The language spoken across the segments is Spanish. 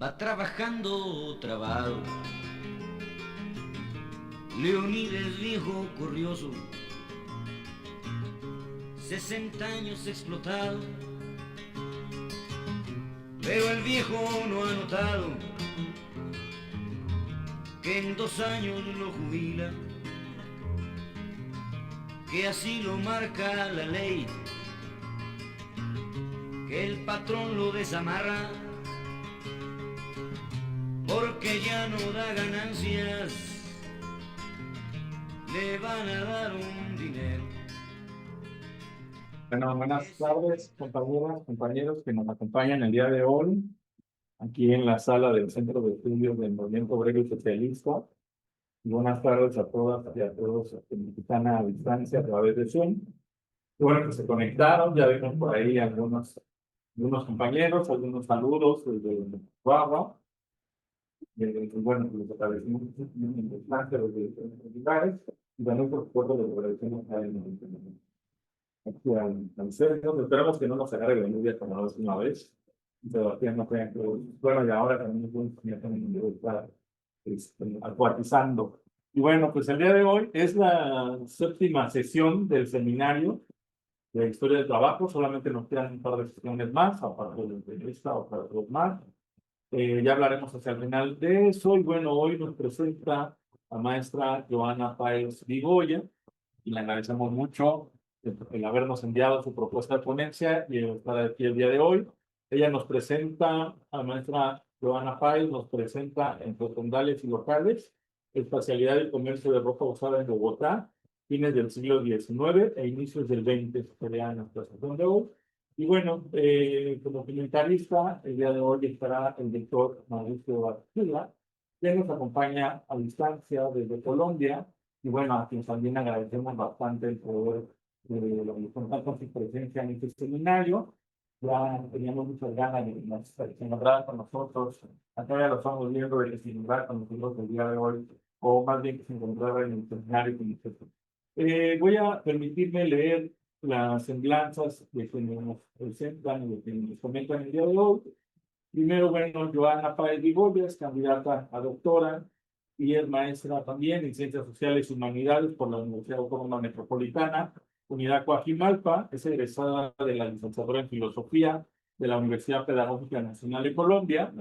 va trabajando trabado. Leonides viejo corrioso, 60 años explotado, pero el viejo no ha notado que en 2 años lo jubila, que así lo marca la ley, que el patrón lo desamarra, porque ya no da ganancias, le van a dar un dinero. Bueno, buenas tardes, compañeras, compañeros que nos acompañan el día de hoy, aquí en la sala del Centro de Estudios del Movimiento Obrero y Socialista. Y buenas tardes a todas y a todos que nos están a distancia a través de Zoom. Y bueno, que se conectaron, ya vimos por ahí algunos compañeros, algunos saludos desde Guagua. Bueno, pues les agradecemos en distancia desde diferentes lugares. Y también, por supuesto, les agradecemos aquí al centro. Esperamos que no nos agarre de lluvia como la última vez. Sebastián no tenga que... Bueno, y ahora también está acuatizando. Y bueno, pues el día de hoy es la séptima sesión del seminario de Historia del Trabajo. Solamente nos quedan un par de sesiones más, aparte de esta o para dos más. Ya hablaremos hacia el final de eso. Y bueno, hoy nos presenta la maestra Joana Páez Vigoya y le agradecemos mucho el habernos enviado su propuesta de ponencia y el estar aquí el día de hoy. Ella nos presenta, a la maestra Joana Páez, nos presenta en rotundales y locales, especialidad del comercio de ropa usada en Bogotá, fines del siglo XIX e inicios del XX, sería nuestra sesión de hoy. Y bueno, como comentarista, el día de hoy estará el doctor Mauricio Archila, que nos acompaña a distancia desde Colombia. Y bueno, a quien también agradecemos bastante el poder contar con su presencia en este seminario. Ya teníamos muchas ganas de celebrar con nosotros. Acá ya lo estamos viendo de celebrar con nosotros el día de hoy, o más bien que se encontrara en el seminario con nosotros. Voy a permitirme leer las semblanzas de quienes nos presentan y de quienes nos comentan el día de hoy. Primero, bueno, Joana Páez Vigoya es candidata a doctora y es maestra también en Ciencias Sociales y Humanidades por la Universidad Autónoma Metropolitana, Unidad Coajimalpa. Es egresada de la licenciatura en Filosofía de la Universidad Pedagógica Nacional de Colombia.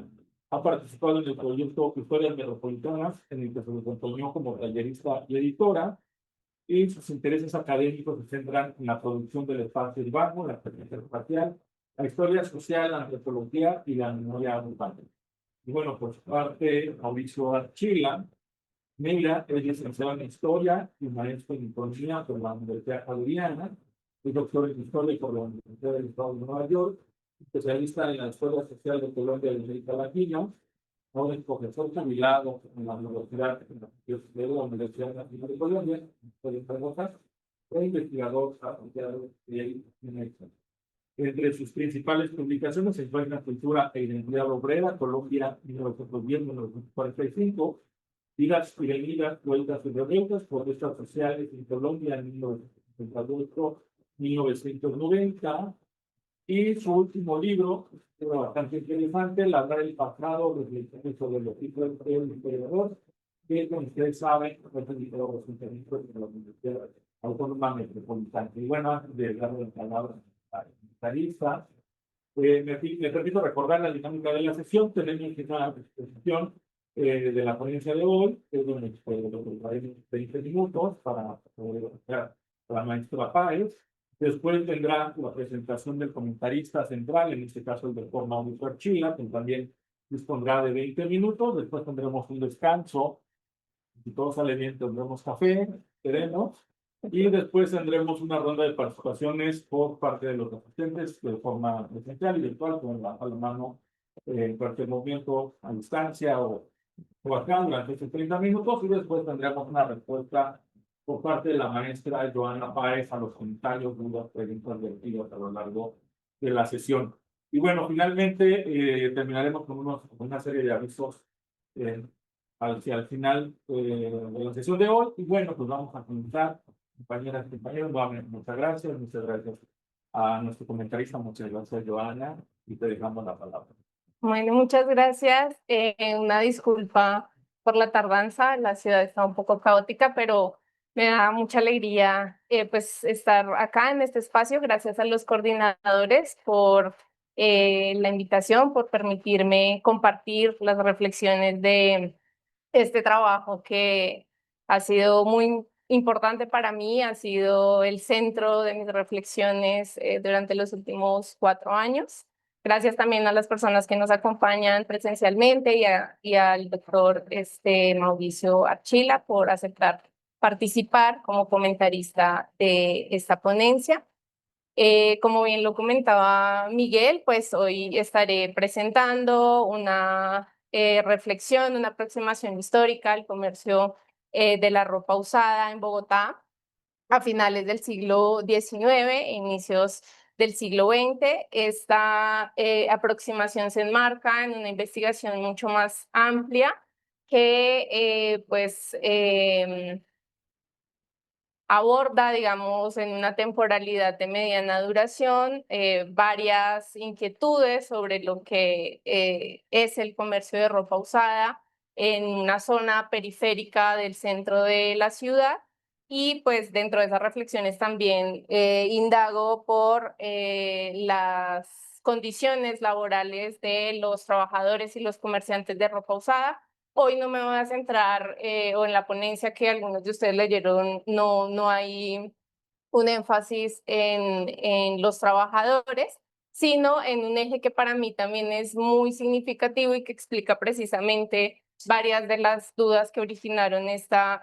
Ha participado en el proyecto Historias Metropolitanas, en el que se desempeñó como tallerista y editora, y sus intereses académicos se centran en la producción del espacio urbano, la experiencia espacial, la historia social, la antropología y la memoria urbana. Y bueno, por su parte, Mauricio Archila Neira es licenciado en Historia y maestro en Economía por la Universidad Javeriana, es doctor en Historia por la Universidad del Estado de Nueva York, especialista en la Historia Social de Colombia y América Latina. Ahora es profesor jubilado en la Universidad Nacional de Colombia, e investigador asociado de UNESCO. Entre sus principales publicaciones se encuentran Cultura e Identidad Obrera, Colombia 1910-1945, Vidas y Venidas, Vueltas y Revueltas, Protestas Sociales en Colombia en 1968-1990. Y su último libro, bastante interesante, Labrar el pasado, reflexiones sobre los tipos de historiador, que, como ustedes saben, es el libro de los intereses de la Universidad Autónoma Metropolitana. Y bueno, antes de darle la palabra a la lista, me permito recordar la dinámica de la sesión. Tenemos una exposición de la ponencia de hoy, que es donde traemos 20 minutos para poder escuchar a la maestra Páez. Después vendrá la presentación del comentarista central, en este caso el doctor Mauricio Archila, que también dispondrá de 20 minutos. Después tendremos un descanso. Si todo sale bien, tendremos café, queremos. Y después tendremos una ronda de participaciones por parte de los asistentes de forma presencial y virtual, con la mano en cualquier momento a distancia o acá durante estos 30 minutos. Y después tendremos una respuesta por parte de la maestra Joana Páez a los comentarios, dudas, preguntas vertidas a lo largo de la sesión. Y bueno, finalmente terminaremos con una serie de avisos hacia el final de la sesión de hoy. Y bueno, pues vamos a comenzar, compañeras y compañeros. Muchas gracias a nuestro comentarista, muchas gracias, Joana, y te dejamos la palabra. Bueno, muchas gracias. Una disculpa por la tardanza, la ciudad está un poco caótica, pero me da mucha alegría pues estar acá en este espacio. Gracias a los coordinadores por la invitación, por permitirme compartir las reflexiones de este trabajo que ha sido muy importante para mí, ha sido el centro de mis reflexiones durante los últimos 4 años. Gracias también a las personas que nos acompañan presencialmente y al doctor Mauricio Archila por aceptar participar como comentarista de esta ponencia. Como bien lo comentaba Miguel, pues hoy estaré presentando una reflexión, una aproximación histórica al comercio de la ropa usada en Bogotá a finales del siglo XIX, inicios del siglo XX. Esta aproximación se enmarca en una investigación mucho más amplia que aborda, digamos, en una temporalidad de mediana duración, varias inquietudes sobre lo que es el comercio de ropa usada en una zona periférica del centro de la ciudad. Y pues dentro de esas reflexiones también indago por las condiciones laborales de los trabajadores y los comerciantes de ropa usada. Hoy no me voy a centrar, o en la ponencia que algunos de ustedes leyeron, no hay un énfasis en los trabajadores, sino en un eje que para mí también es muy significativo y que explica precisamente varias de las dudas que originaron esta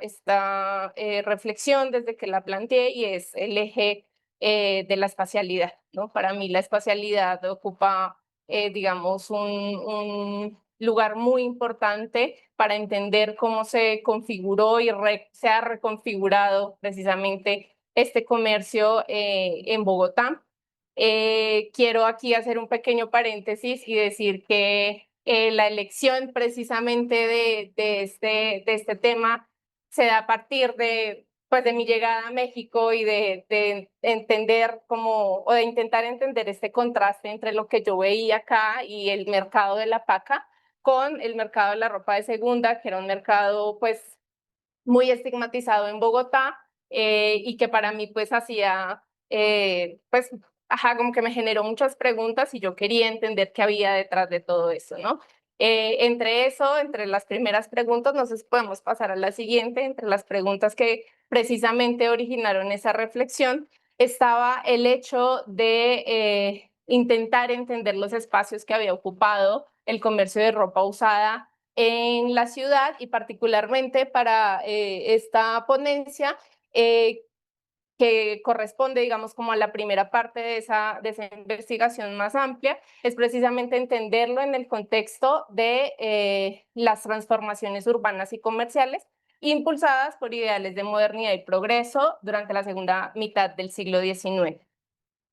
reflexión desde que la planteé, y es el eje de la espacialidad, ¿no? Para mí la espacialidad ocupa, digamos, un lugar muy importante para entender cómo se configuró y se ha reconfigurado precisamente este comercio en Bogotá. Quiero aquí hacer un pequeño paréntesis y decir que la elección precisamente de este tema se da a partir pues, de mi llegada a México y de entender o de intentar entender este contraste entre lo que yo veía acá y el mercado de la paca con el mercado de la ropa de segunda, que era un mercado pues muy estigmatizado en Bogotá, y que para mí pues hacía, pues, como que me generó muchas preguntas y yo quería entender qué había detrás de todo eso, ¿no? Entre las primeras preguntas, no sé si podemos pasar a la siguiente, entre las preguntas que precisamente originaron esa reflexión, estaba el hecho de intentar entender los espacios que había ocupado el comercio de ropa usada en la ciudad, y particularmente para esta ponencia que corresponde, digamos, como a la primera parte de esa investigación más amplia, es precisamente entenderlo en el contexto de las transformaciones urbanas y comerciales impulsadas por ideales de modernidad y progreso durante la segunda mitad del siglo XIX.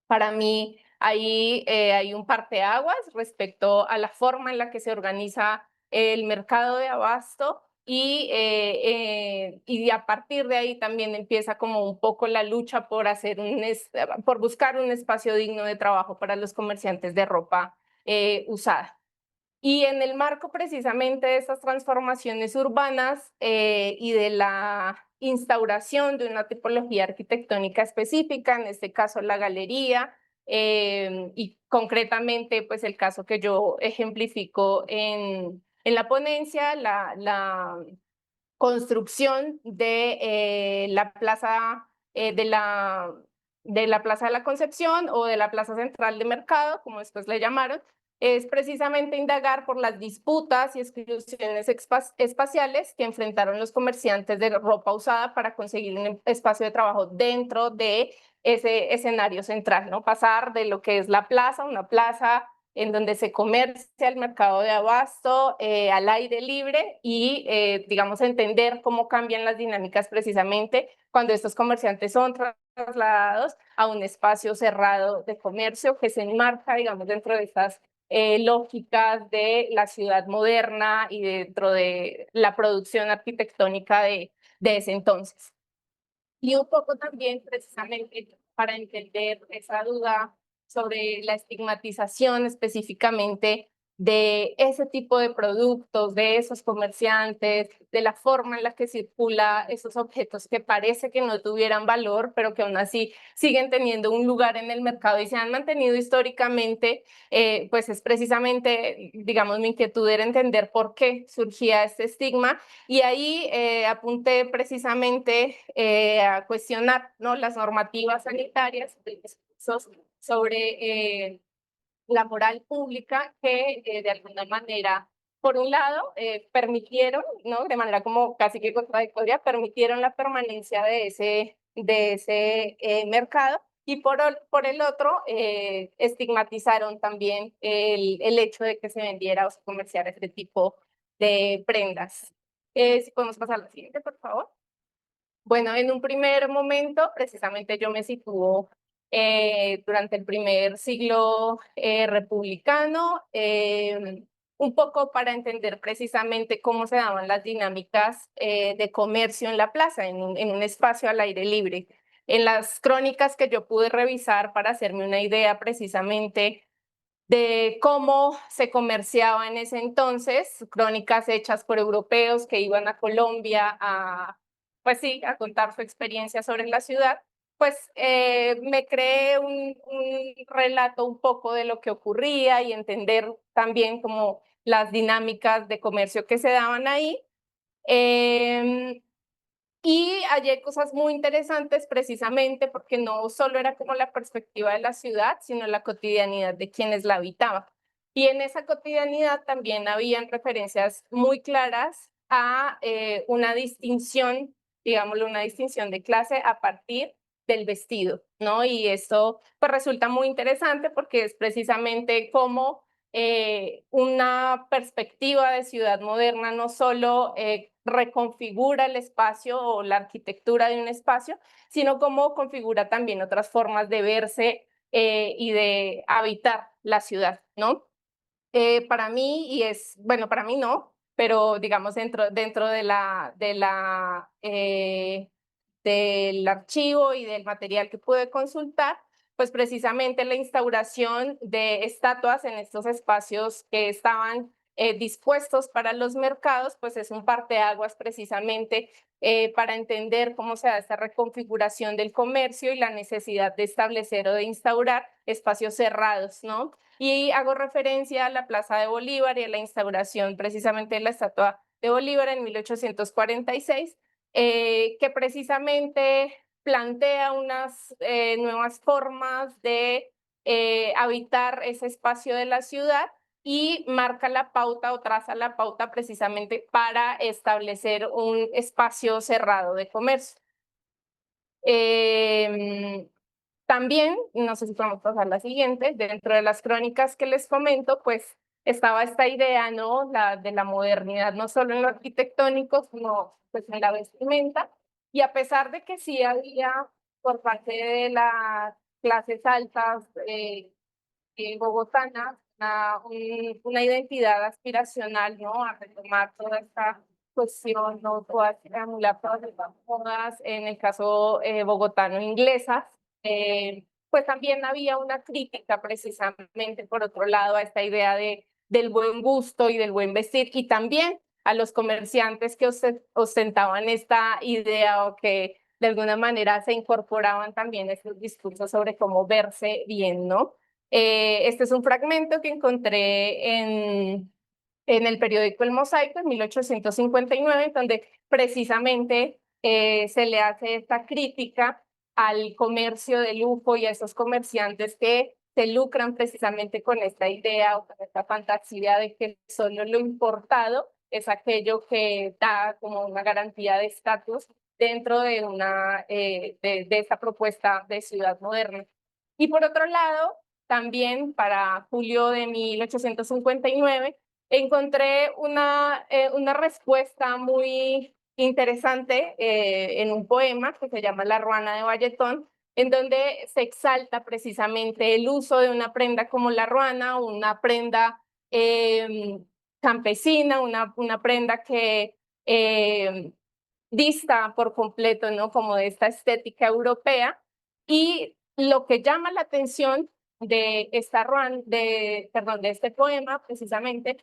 Para mí, ahí hay un parteaguas respecto a la forma en la que se organiza el mercado de abasto, y a partir de ahí también empieza como un poco la lucha por buscar un espacio digno de trabajo para los comerciantes de ropa usada. Y en el marco precisamente de estas transformaciones urbanas y de la instauración de una tipología arquitectónica específica, en este caso la galería, y concretamente pues el caso que yo ejemplifico en la ponencia, la construcción de la plaza de la Plaza de la Concepción, o de la Plaza Central de Mercado, como después le llamaron, es precisamente indagar por las disputas y exclusiones espaciales que enfrentaron los comerciantes de ropa usada para conseguir un espacio de trabajo dentro de ese escenario central, ¿no? Pasar de lo que es la plaza, una plaza en donde se comercia el mercado de abasto al aire libre, y, digamos, entender cómo cambian las dinámicas precisamente cuando estos comerciantes son trasladados a un espacio cerrado de comercio que se enmarca, digamos, dentro de estas lógicas de la ciudad moderna y dentro de la producción arquitectónica de ese entonces. Y un poco también precisamente para entender esa duda sobre la estigmatización específicamente de ese tipo de productos, de esos comerciantes, de la forma en la que circula esos objetos que parece que no tuvieran valor, pero que aún así siguen teniendo un lugar en el mercado y se han mantenido históricamente, pues es precisamente, digamos, mi inquietud era entender por qué surgía este estigma y ahí apunté precisamente a cuestionar, ¿no?, las normativas sanitarias, sobre la moral pública que de alguna manera, por un lado, permitieron, ¿no?, de manera como casi que contradictoria, permitieron la permanencia de ese mercado y por el otro, estigmatizaron también el hecho de que se vendiera o se comerciara este tipo de prendas. Si podemos pasar a la siguiente, por favor. Bueno, en un primer momento, precisamente yo me sitúo durante el primer siglo republicano, un poco para entender precisamente cómo se daban las dinámicas de comercio en la plaza, en un espacio al aire libre. En las crónicas que yo pude revisar para hacerme una idea precisamente de cómo se comerciaba en ese entonces, crónicas hechas por europeos que iban a Colombia pues sí, a contar su experiencia sobre la ciudad, pues me creé un relato un poco de lo que ocurría y entender también como las dinámicas de comercio que se daban ahí. Y hallé cosas muy interesantes precisamente porque no solo era como la perspectiva de la ciudad, sino la cotidianidad de quienes la habitaban. Y en esa cotidianidad también habían referencias muy claras a una distinción, digámoslo, una distinción de clase a partir del vestido, ¿no? Y esto pues resulta muy interesante porque es precisamente como una perspectiva de ciudad moderna no solo reconfigura el espacio o la arquitectura de un espacio, sino cómo configura también otras formas de verse y de habitar la ciudad, ¿no? Para mí, bueno, para mí no, pero digamos dentro del archivo y del material que pude consultar, pues precisamente la instauración de estatuas en estos espacios que estaban dispuestos para los mercados, pues es un parteaguas precisamente para entender cómo se da esta reconfiguración del comercio y la necesidad de establecer o de instaurar espacios cerrados, ¿no? Y hago referencia a la Plaza de Bolívar y a la instauración precisamente de la estatua de Bolívar en 1846, que precisamente plantea unas nuevas formas de habitar ese espacio de la ciudad y marca la pauta o traza la pauta precisamente para establecer un espacio cerrado de comercio. También, no sé si podemos pasar la siguiente, dentro de las crónicas que les comento, pues estaba esta idea, ¿no?, de la modernidad, no solo en lo arquitectónico, sino pues en la vestimenta. Y a pesar de que sí había por parte de las clases altas bogotanas una identidad aspiracional, ¿no?, a retomar toda esta cuestión, ¿no?, todas las modas, en el caso bogotano inglesas, pues también había una crítica precisamente, por otro lado, a esta idea del buen gusto y del buen vestir, y también a los comerciantes que ostentaban esta idea o que de alguna manera se incorporaban también estos discursos sobre cómo verse bien, ¿no? Este es un fragmento que encontré en el periódico El Mosaico en 1859, donde precisamente se le hace esta crítica al comercio de lujo y a esos comerciantes que se lucran precisamente con esta idea o con esta fantasía de que solo lo importado es aquello que da como una garantía de estatus dentro de de esta propuesta de ciudad moderna. Y por otro lado, también para julio de 1859, encontré una respuesta muy interesante en un poema que se llama La Ruana de Valletón, en donde se exalta precisamente el uso de una prenda como la ruana, una prenda campesina, una prenda que dista por completo, ¿no?, como de esta estética europea. Y lo que llama la atención de de este poema, precisamente,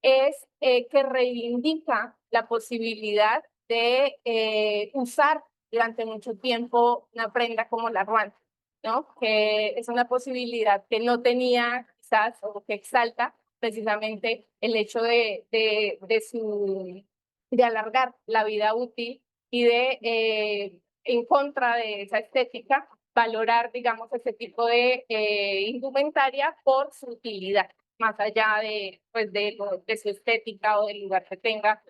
es que reivindica la posibilidad de usar durante mucho tiempo una prenda como la ruana, ¿no? Que es una posibilidad que no tenía quizás o que exalta precisamente el hecho de alargar la vida útil y en contra de esa estética, valorar, digamos, ese tipo de indumentaria por su utilidad, más allá pues, de su estética o del lugar que tenga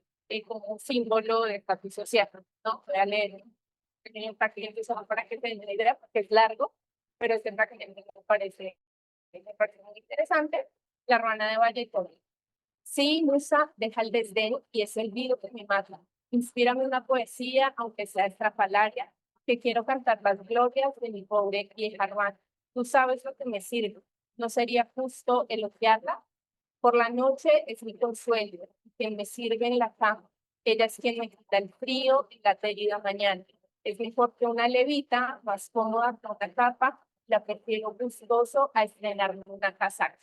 como un símbolo de estatus social, ¿no? Voy a leer un pequeño fragmento solo para que se den una idea, porque es largo, pero este fragmento me parece muy interesante. La ruana de Valletón. Sí, musa, deja el desdén y es el vino que me mata. Inspírame una poesía, aunque sea estrafalaria, que quiero cantar las glorias de mi pobre vieja ruana. Tú sabes lo que me sirve. ¿No sería justo elogiarla? Por la noche es mi consuelo, quien me sirve en la cama. Ella es quien me quita el frío y la herida mañana. Es mejor que una levita, más cómoda que una capa, la prefiero gustoso a estrenarme una casaca,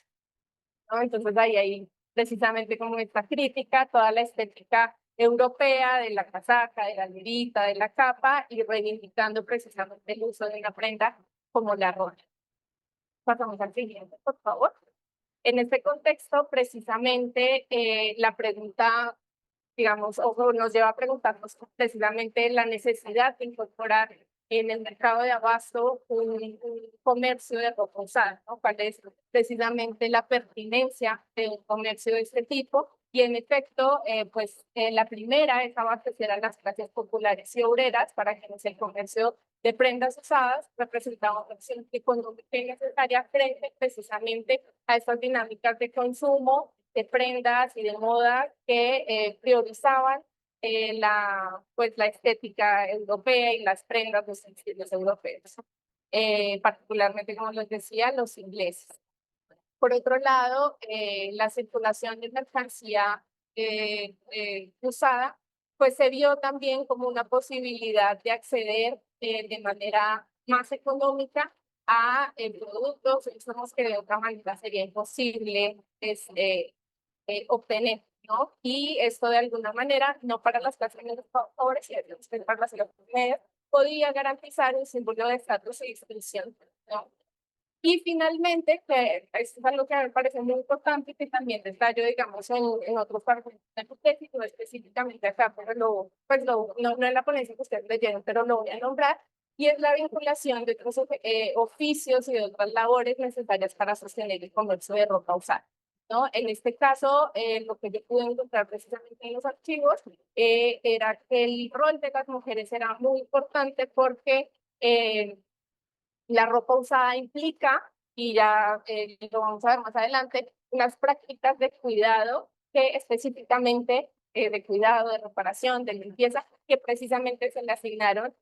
¿no? Entonces ahí hay precisamente como esta crítica, toda la estética europea de la casaca, de la levita, de la capa, y reivindicando precisamente el uso de una prenda como la ropa. Pasamos al siguiente, por favor. En este contexto, precisamente, la pregunta, digamos, o nos lleva a preguntarnos precisamente la necesidad de incorporar en el mercado de abasto un comercio de ropa usada, ¿no? ¿Cuál es precisamente la pertinencia de un comercio de este tipo? Y en efecto, la primera es abastecer a las clases populares y obreras para que el comercio de prendas usadas representaba una opción económica necesaria frente precisamente a estas dinámicas de consumo de prendas y de moda que priorizaban la estética europea y las prendas de los estilos europeos, particularmente, como les decía, los ingleses. Por otro lado, la circulación de mercancía usada, pues se vio también como una posibilidad de acceder de manera más económica a productos que de otra manera sería imposible obtener, ¿no? Y esto de alguna manera, no para las clases menos favorecidas, sino para las clases medias, podía garantizar un símbolo de estatus y distinción, ¿no? Y finalmente, que esto es algo que me parece muy importante y que también detallo, digamos, en otros fragmentos no específicamente acá, pero no en la ponencia que ustedes leyeron, pero lo voy a nombrar, y es la vinculación de otros oficios y de otras labores necesarias para sostener el comercio de ropa usada, ¿no? En este caso, lo que yo pude encontrar precisamente en los archivos era que el rol de las mujeres era muy importante porque la ropa usada implica, y ya lo vamos a ver más adelante, unas prácticas de cuidado que específicamente de cuidado, de reparación, de limpieza, que precisamente se le asignaron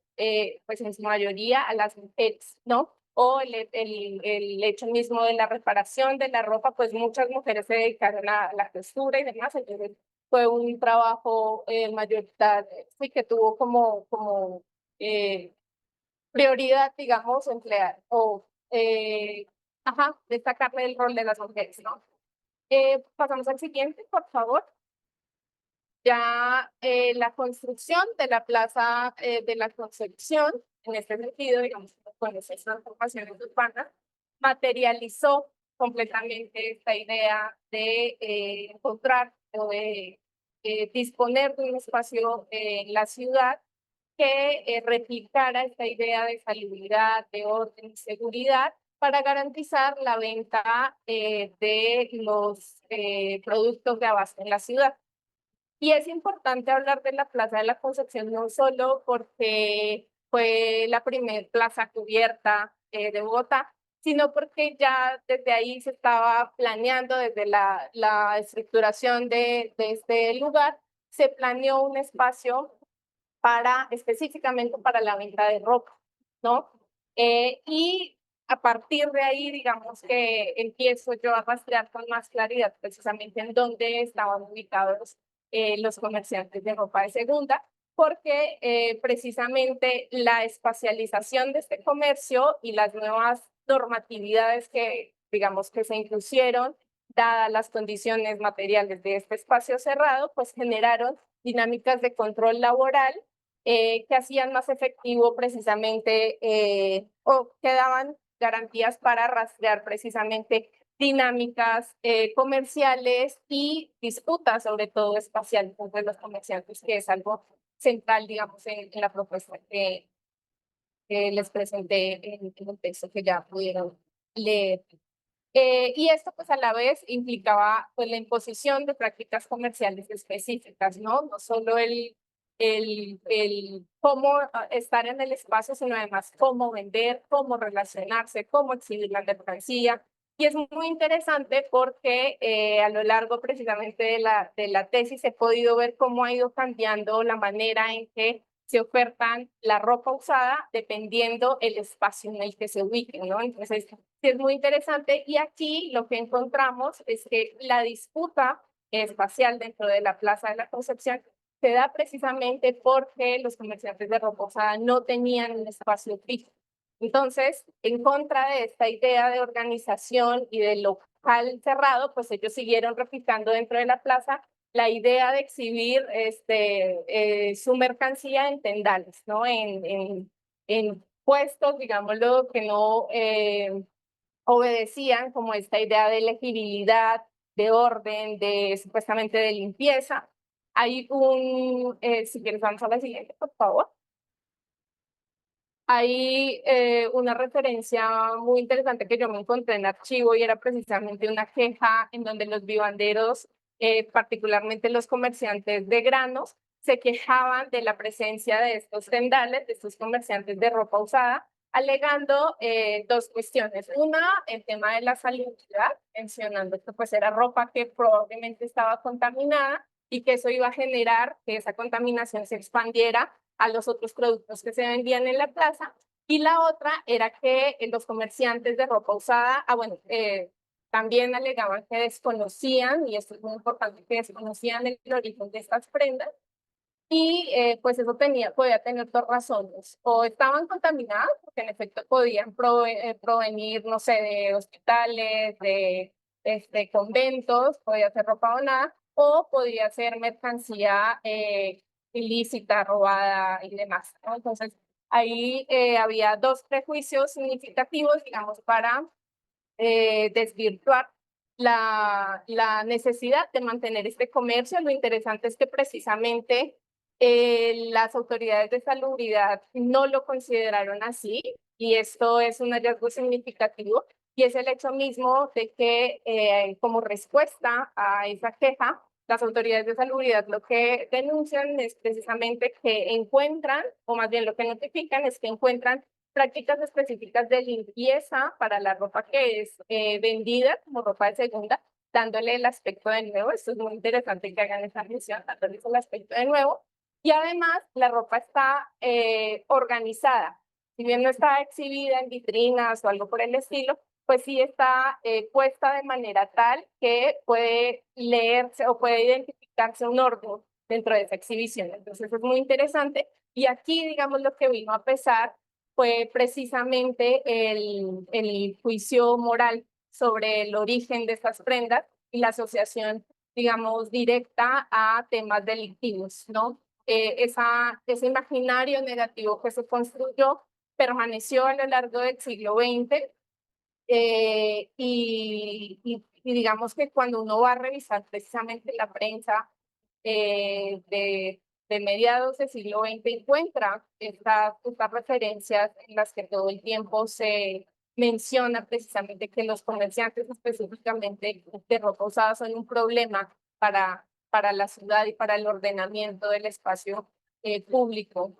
pues en su mayoría a las mujeres, ¿no? O el hecho mismo de la reparación de la ropa, pues muchas mujeres se dedicaron a la costura y demás, entonces fue un trabajo mayoritario, sí, que tuvo como prioridad, digamos, emplear o destacarle el rol de las mujeres, ¿no? Pasamos al siguiente, por favor. Ya la construcción de la Plaza de la Concepción, en este sentido, digamos, con esas transformaciones urbanas, materializó completamente esta idea de encontrar o de disponer de un espacio en la ciudad que replicara esta idea de salubridad, de orden y seguridad para garantizar la venta de los productos de abasto en la ciudad. Y es importante hablar de la Plaza de la Concepción no solo porque fue la primera plaza cubierta de Bogotá, sino porque ya desde ahí se estaba planeando, desde la estructuración de este lugar, se planeó un espacio específicamente para la venta de ropa, ¿no? Y a partir de ahí, digamos que empiezo yo a rastrear con más claridad precisamente en dónde estaban ubicados los comerciantes de ropa de segunda, porque precisamente la espacialización de este comercio y las nuevas normatividades que, digamos, que se impusieron, dadas las condiciones materiales de este espacio cerrado, pues generaron dinámicas de control laboral que hacían más efectivo precisamente o que daban garantías para rastrear precisamente dinámicas comerciales y disputas, sobre todo espaciales entre los comerciantes, que es algo central, digamos, en la propuesta que les presenté en el texto que ya pudieron leer. Y esto, pues, a la vez implicaba, pues, la imposición de prácticas comerciales específicas, ¿no? No solo el cómo estar en el espacio, sino además cómo vender, cómo relacionarse, cómo exhibir la mercancía. Y es muy interesante porque a lo largo precisamente de la tesis he podido ver cómo ha ido cambiando la manera en que se ofertan la ropa usada dependiendo el espacio en el que se ubiquen, ¿no? Entonces, sí es muy interesante. Y aquí lo que encontramos es que la disputa espacial dentro de la Plaza de la Concepción se da precisamente porque los comerciantes de ropa usada no tenían un espacio fijo. Entonces, en contra de esta idea de organización y de local cerrado, pues ellos siguieron replicando dentro de la plaza la idea de exhibir su mercancía en tendales, ¿no? En puestos, digámoslo, que no obedecían como esta idea de legibilidad, de orden, de supuestamente de limpieza. Hay si quieres vamos a la siguiente, por favor. Hay una referencia muy interesante que yo me encontré en archivo y era precisamente una queja en donde los vivanderos, particularmente los comerciantes de granos, se quejaban de la presencia de estos tendales, de estos comerciantes de ropa usada, alegando dos cuestiones. Una, el tema de la salubridad, mencionando que pues era ropa que probablemente estaba contaminada y que eso iba a generar que esa contaminación se expandiera a los otros productos que se vendían en la plaza. Y la otra era que los comerciantes de ropa usada, también alegaban que desconocían, y esto es muy importante, que desconocían el origen de estas prendas. Y pues eso podía tener dos razones. O estaban contaminadas, porque en efecto podían provenir, no sé, de hospitales, de conventos, podía ser ropa donada, o podía ser mercancía ilícita, robada y demás, ¿no? Entonces, ahí había dos prejuicios significativos, digamos, para desvirtuar la necesidad de mantener este comercio. Lo interesante es que precisamente las autoridades de salubridad no lo consideraron así, y esto es un hallazgo significativo, y es el hecho mismo de que como respuesta a esa queja, las autoridades de salubridad lo que denuncian es precisamente que encuentran, o más bien lo que notifican es que encuentran prácticas específicas de limpieza para la ropa que es vendida como ropa de segunda, dándole el aspecto de nuevo. Esto es muy interesante que hagan esa mención, dándole el aspecto de nuevo. Y además, la ropa está organizada. Si bien no está exhibida en vitrinas o algo por el estilo, pues sí está puesta de manera tal que puede leerse o puede identificarse un orden dentro de esa exhibición. Entonces es muy interesante. Y aquí, digamos, lo que vino a pesar fue precisamente el juicio moral sobre el origen de estas prendas y la asociación, digamos, directa a temas delictivos, ¿no? Ese imaginario negativo que se construyó permaneció a lo largo del siglo XX y digamos que cuando uno va a revisar precisamente la prensa de mediados del siglo XX encuentra estas referencias en las que todo el tiempo se menciona precisamente que los comerciantes específicamente de ropa usada son un problema para la ciudad y para el ordenamiento del espacio público.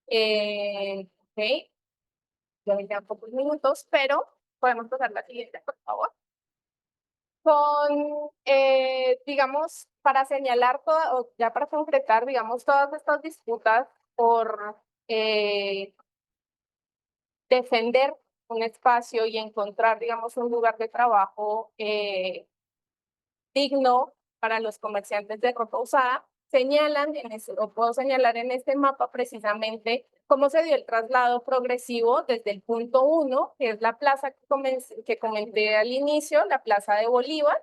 Ok, ya me quedan pocos minutos, pero podemos pasar a la siguiente, por favor. Digamos, para señalar o ya para concretar, digamos, todas estas disputas por defender un espacio y encontrar, digamos, un lugar de trabajo digno para los comerciantes de ropa usada, señalan, o puedo señalar en este mapa precisamente cómo se dio el traslado progresivo desde el punto 1, que es la plaza que comenté al inicio, la Plaza de Bolívar,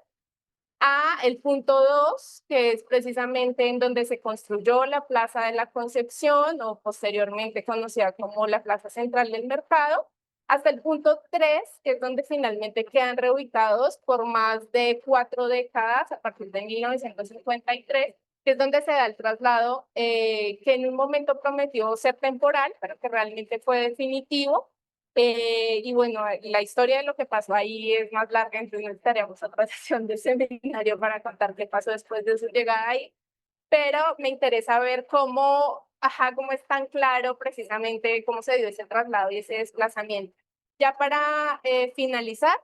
a el punto 2, que es precisamente en donde se construyó la Plaza de la Concepción, o posteriormente conocida como la Plaza Central del Mercado, hasta el punto 3, que es donde finalmente quedan reubicados por más de 4 décadas, a partir de 1953, que es donde se da el traslado, que en un momento prometió ser temporal, pero que realmente fue definitivo. Y bueno, la historia de lo que pasó ahí es más larga, entonces necesitaríamos otra sesión del seminario para contar qué pasó después de su llegada ahí. Pero me interesa ver cómo, cómo es tan claro precisamente cómo se dio ese traslado y ese desplazamiento. Ya para finalizar,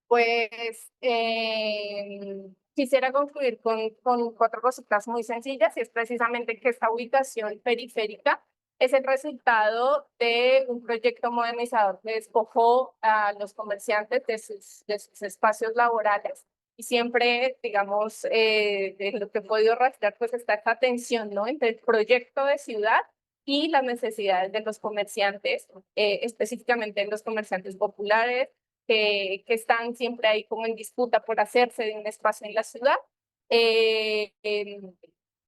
pues quisiera concluir con 4 cositas muy sencillas, y es precisamente que esta ubicación periférica es el resultado de un proyecto modernizador que despojó a los comerciantes de sus espacios laborales. Y siempre, digamos, de lo que he podido rastrear, pues está esta tensión, ¿no?, entre el proyecto de ciudad y las necesidades de los comerciantes, específicamente los comerciantes populares, que están siempre ahí como en disputa por hacerse de un espacio en la ciudad.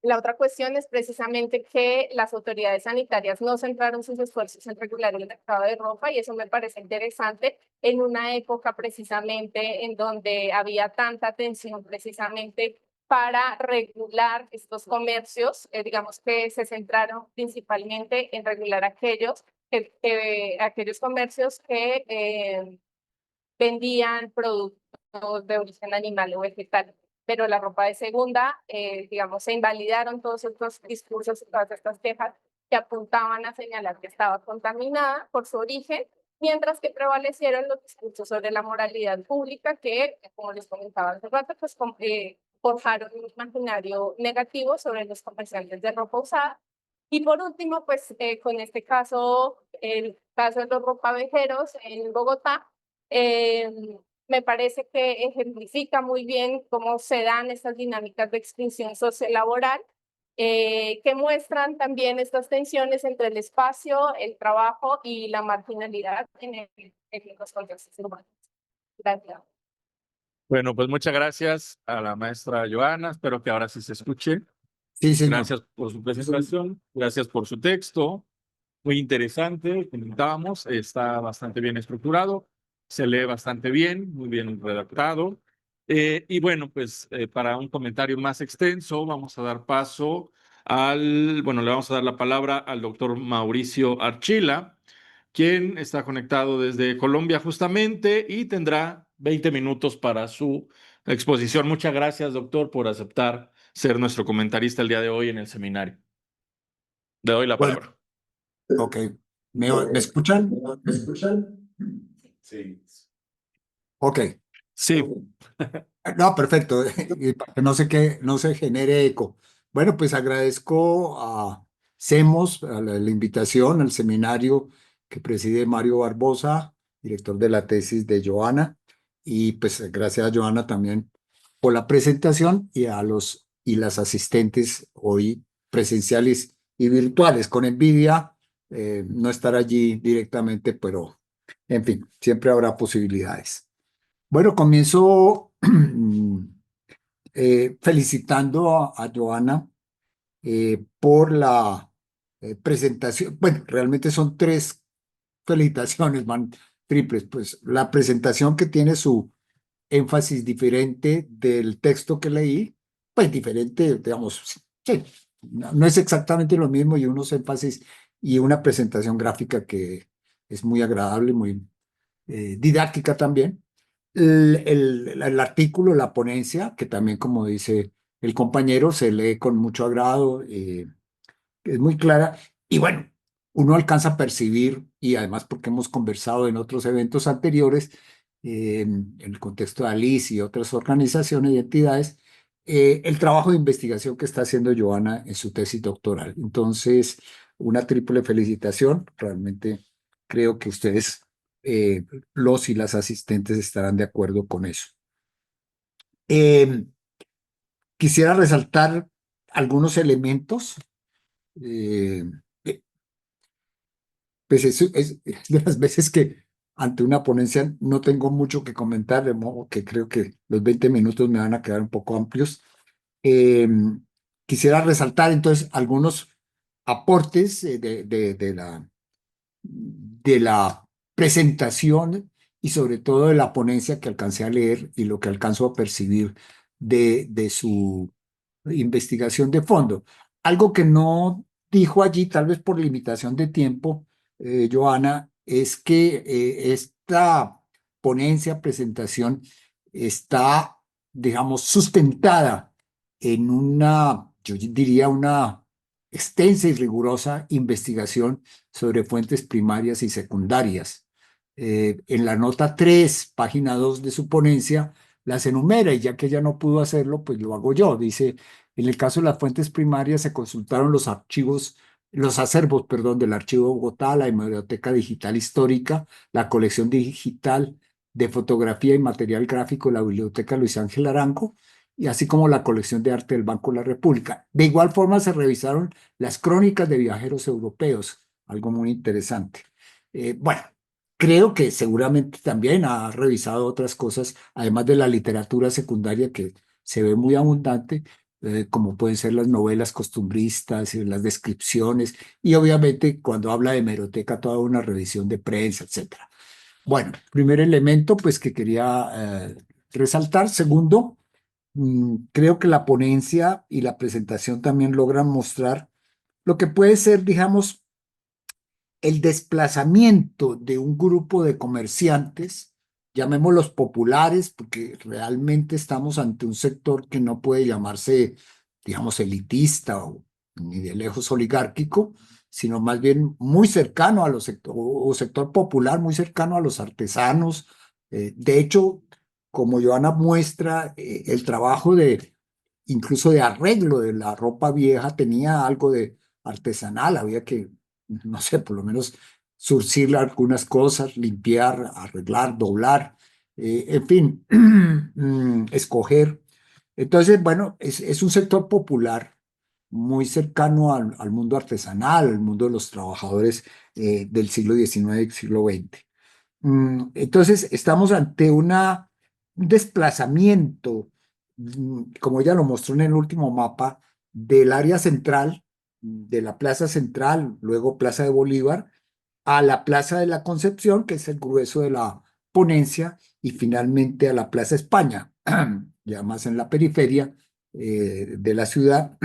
La otra cuestión es precisamente que las autoridades sanitarias no centraron sus esfuerzos en regular el mercado de ropa, y eso me parece interesante en una época precisamente en donde había tanta atención precisamente para regular estos comercios, digamos que se centraron principalmente en regular aquellos comercios que vendían productos de origen animal o vegetal. Pero la ropa de segunda, digamos, se invalidaron todos estos discursos y todas estas quejas que apuntaban a señalar que estaba contaminada por su origen, mientras que prevalecieron los discursos sobre la moralidad pública que, como les comentaba hace rato, pues forjaron un imaginario negativo sobre los comerciantes de ropa usada. Y por último, pues con este caso, el caso de los ropavejeros en Bogotá, me parece que ejemplifica muy bien cómo se dan estas dinámicas de exclusión sociolaboral, que muestran también estas tensiones entre el espacio, el trabajo y la marginalidad en los contextos urbanos. Gracias. Bueno, pues muchas gracias a la maestra Joana. Espero que ahora sí se escuche. Sí, señor. Gracias por su presentación, gracias por su texto. Muy interesante, comentábamos, está bastante bien estructurado, se lee bastante bien, muy bien redactado. Y bueno, pues para un comentario más extenso, vamos a dar paso le vamos a dar la palabra al doctor Mauricio Archila, quien está conectado desde Colombia justamente y tendrá 20 minutos para su exposición. Muchas gracias, doctor, por aceptar ser nuestro comentarista el día de hoy en el seminario. Le doy la palabra. Ok. ¿Me escuchan? ¿Me escuchan? Sí. Ok. Sí. No, perfecto. Y para que no se genere eco. Bueno, pues agradezco a CEMOS a la invitación al seminario que preside Mario Barbosa, director de la tesis de Joana. Y pues gracias a Joana también por la presentación, y a los y las asistentes hoy presenciales y virtuales. Con envidia no estar allí directamente, pero en fin, siempre habrá posibilidades. Bueno, comienzo felicitando a Joana por la presentación. Bueno, realmente son 3 felicitaciones, van triples. Pues la presentación, que tiene su énfasis diferente del texto que leí, pues diferente, digamos, sí, no es exactamente lo mismo, y unos énfasis y una presentación gráfica que es muy agradable, muy didáctica también. El artículo, la ponencia, que también, como dice el compañero, se lee con mucho agrado, es muy clara, y bueno, uno alcanza a percibir, y además porque hemos conversado en otros eventos anteriores, en el contexto de Alice y otras organizaciones y entidades, el trabajo de investigación que está haciendo Joana en su tesis doctoral. Entonces, una triple felicitación. Realmente creo que ustedes, los y las asistentes, estarán de acuerdo con eso. Quisiera resaltar algunos elementos. pues eso es de las veces que ante una ponencia no tengo mucho que comentar, de modo que creo que los 20 minutos me van a quedar un poco amplios. Eh, Quisiera resaltar entonces algunos aportes de la presentación y sobre todo de la ponencia que alcancé a leer y lo que alcanzo a percibir de su investigación de fondo. Algo que no dijo allí, tal vez por limitación de tiempo, Joana, es que esta ponencia, presentación, está, digamos, sustentada en una, yo diría, una extensa y rigurosa investigación sobre fuentes primarias y secundarias. En la nota 3, página 2 de su ponencia, las enumera y ya que ella no pudo hacerlo, pues lo hago yo. Dice, en el caso de las fuentes primarias se consultaron los archivos, los acervos, perdón, del Archivo de Bogotá, la Hemeroteca Digital Histórica, la colección digital de fotografía y material gráfico de la Biblioteca Luis Ángel Arango, y así como la colección de arte del Banco de la República. De igual forma se revisaron las crónicas de viajeros europeos, algo muy interesante. Bueno, creo que seguramente también ha revisado otras cosas, además de la literatura secundaria que se ve muy abundante, como pueden ser las novelas costumbristas, las descripciones, y obviamente cuando habla de hemeroteca, toda una revisión de prensa, etcétera. Bueno, primer elemento, pues que quería resaltar. Segundo, creo que la ponencia y la presentación también logran mostrar lo que puede ser, digamos, el desplazamiento de un grupo de comerciantes, llamémoslos populares, porque realmente estamos ante un sector que no puede llamarse, digamos, elitista o ni de lejos oligárquico, sino más bien muy cercano a los sector, o sector popular, muy cercano a los artesanos. De hecho, como Joana muestra, el trabajo de incluso de arreglo de la ropa vieja tenía algo de artesanal, había que, no sé, por lo menos surcir algunas cosas, limpiar, arreglar, doblar, en fin, escoger. Entonces, bueno, es un sector popular muy cercano al mundo artesanal, al mundo de los trabajadores del siglo XIX y siglo XX. Entonces, estamos ante un desplazamiento, como ella lo mostró en el último mapa, del área central, de la Plaza Central, luego Plaza de Bolívar, a la Plaza de la Concepción, que es el grueso de la ponencia, y finalmente a la Plaza España, ya más en la periferia de la ciudad,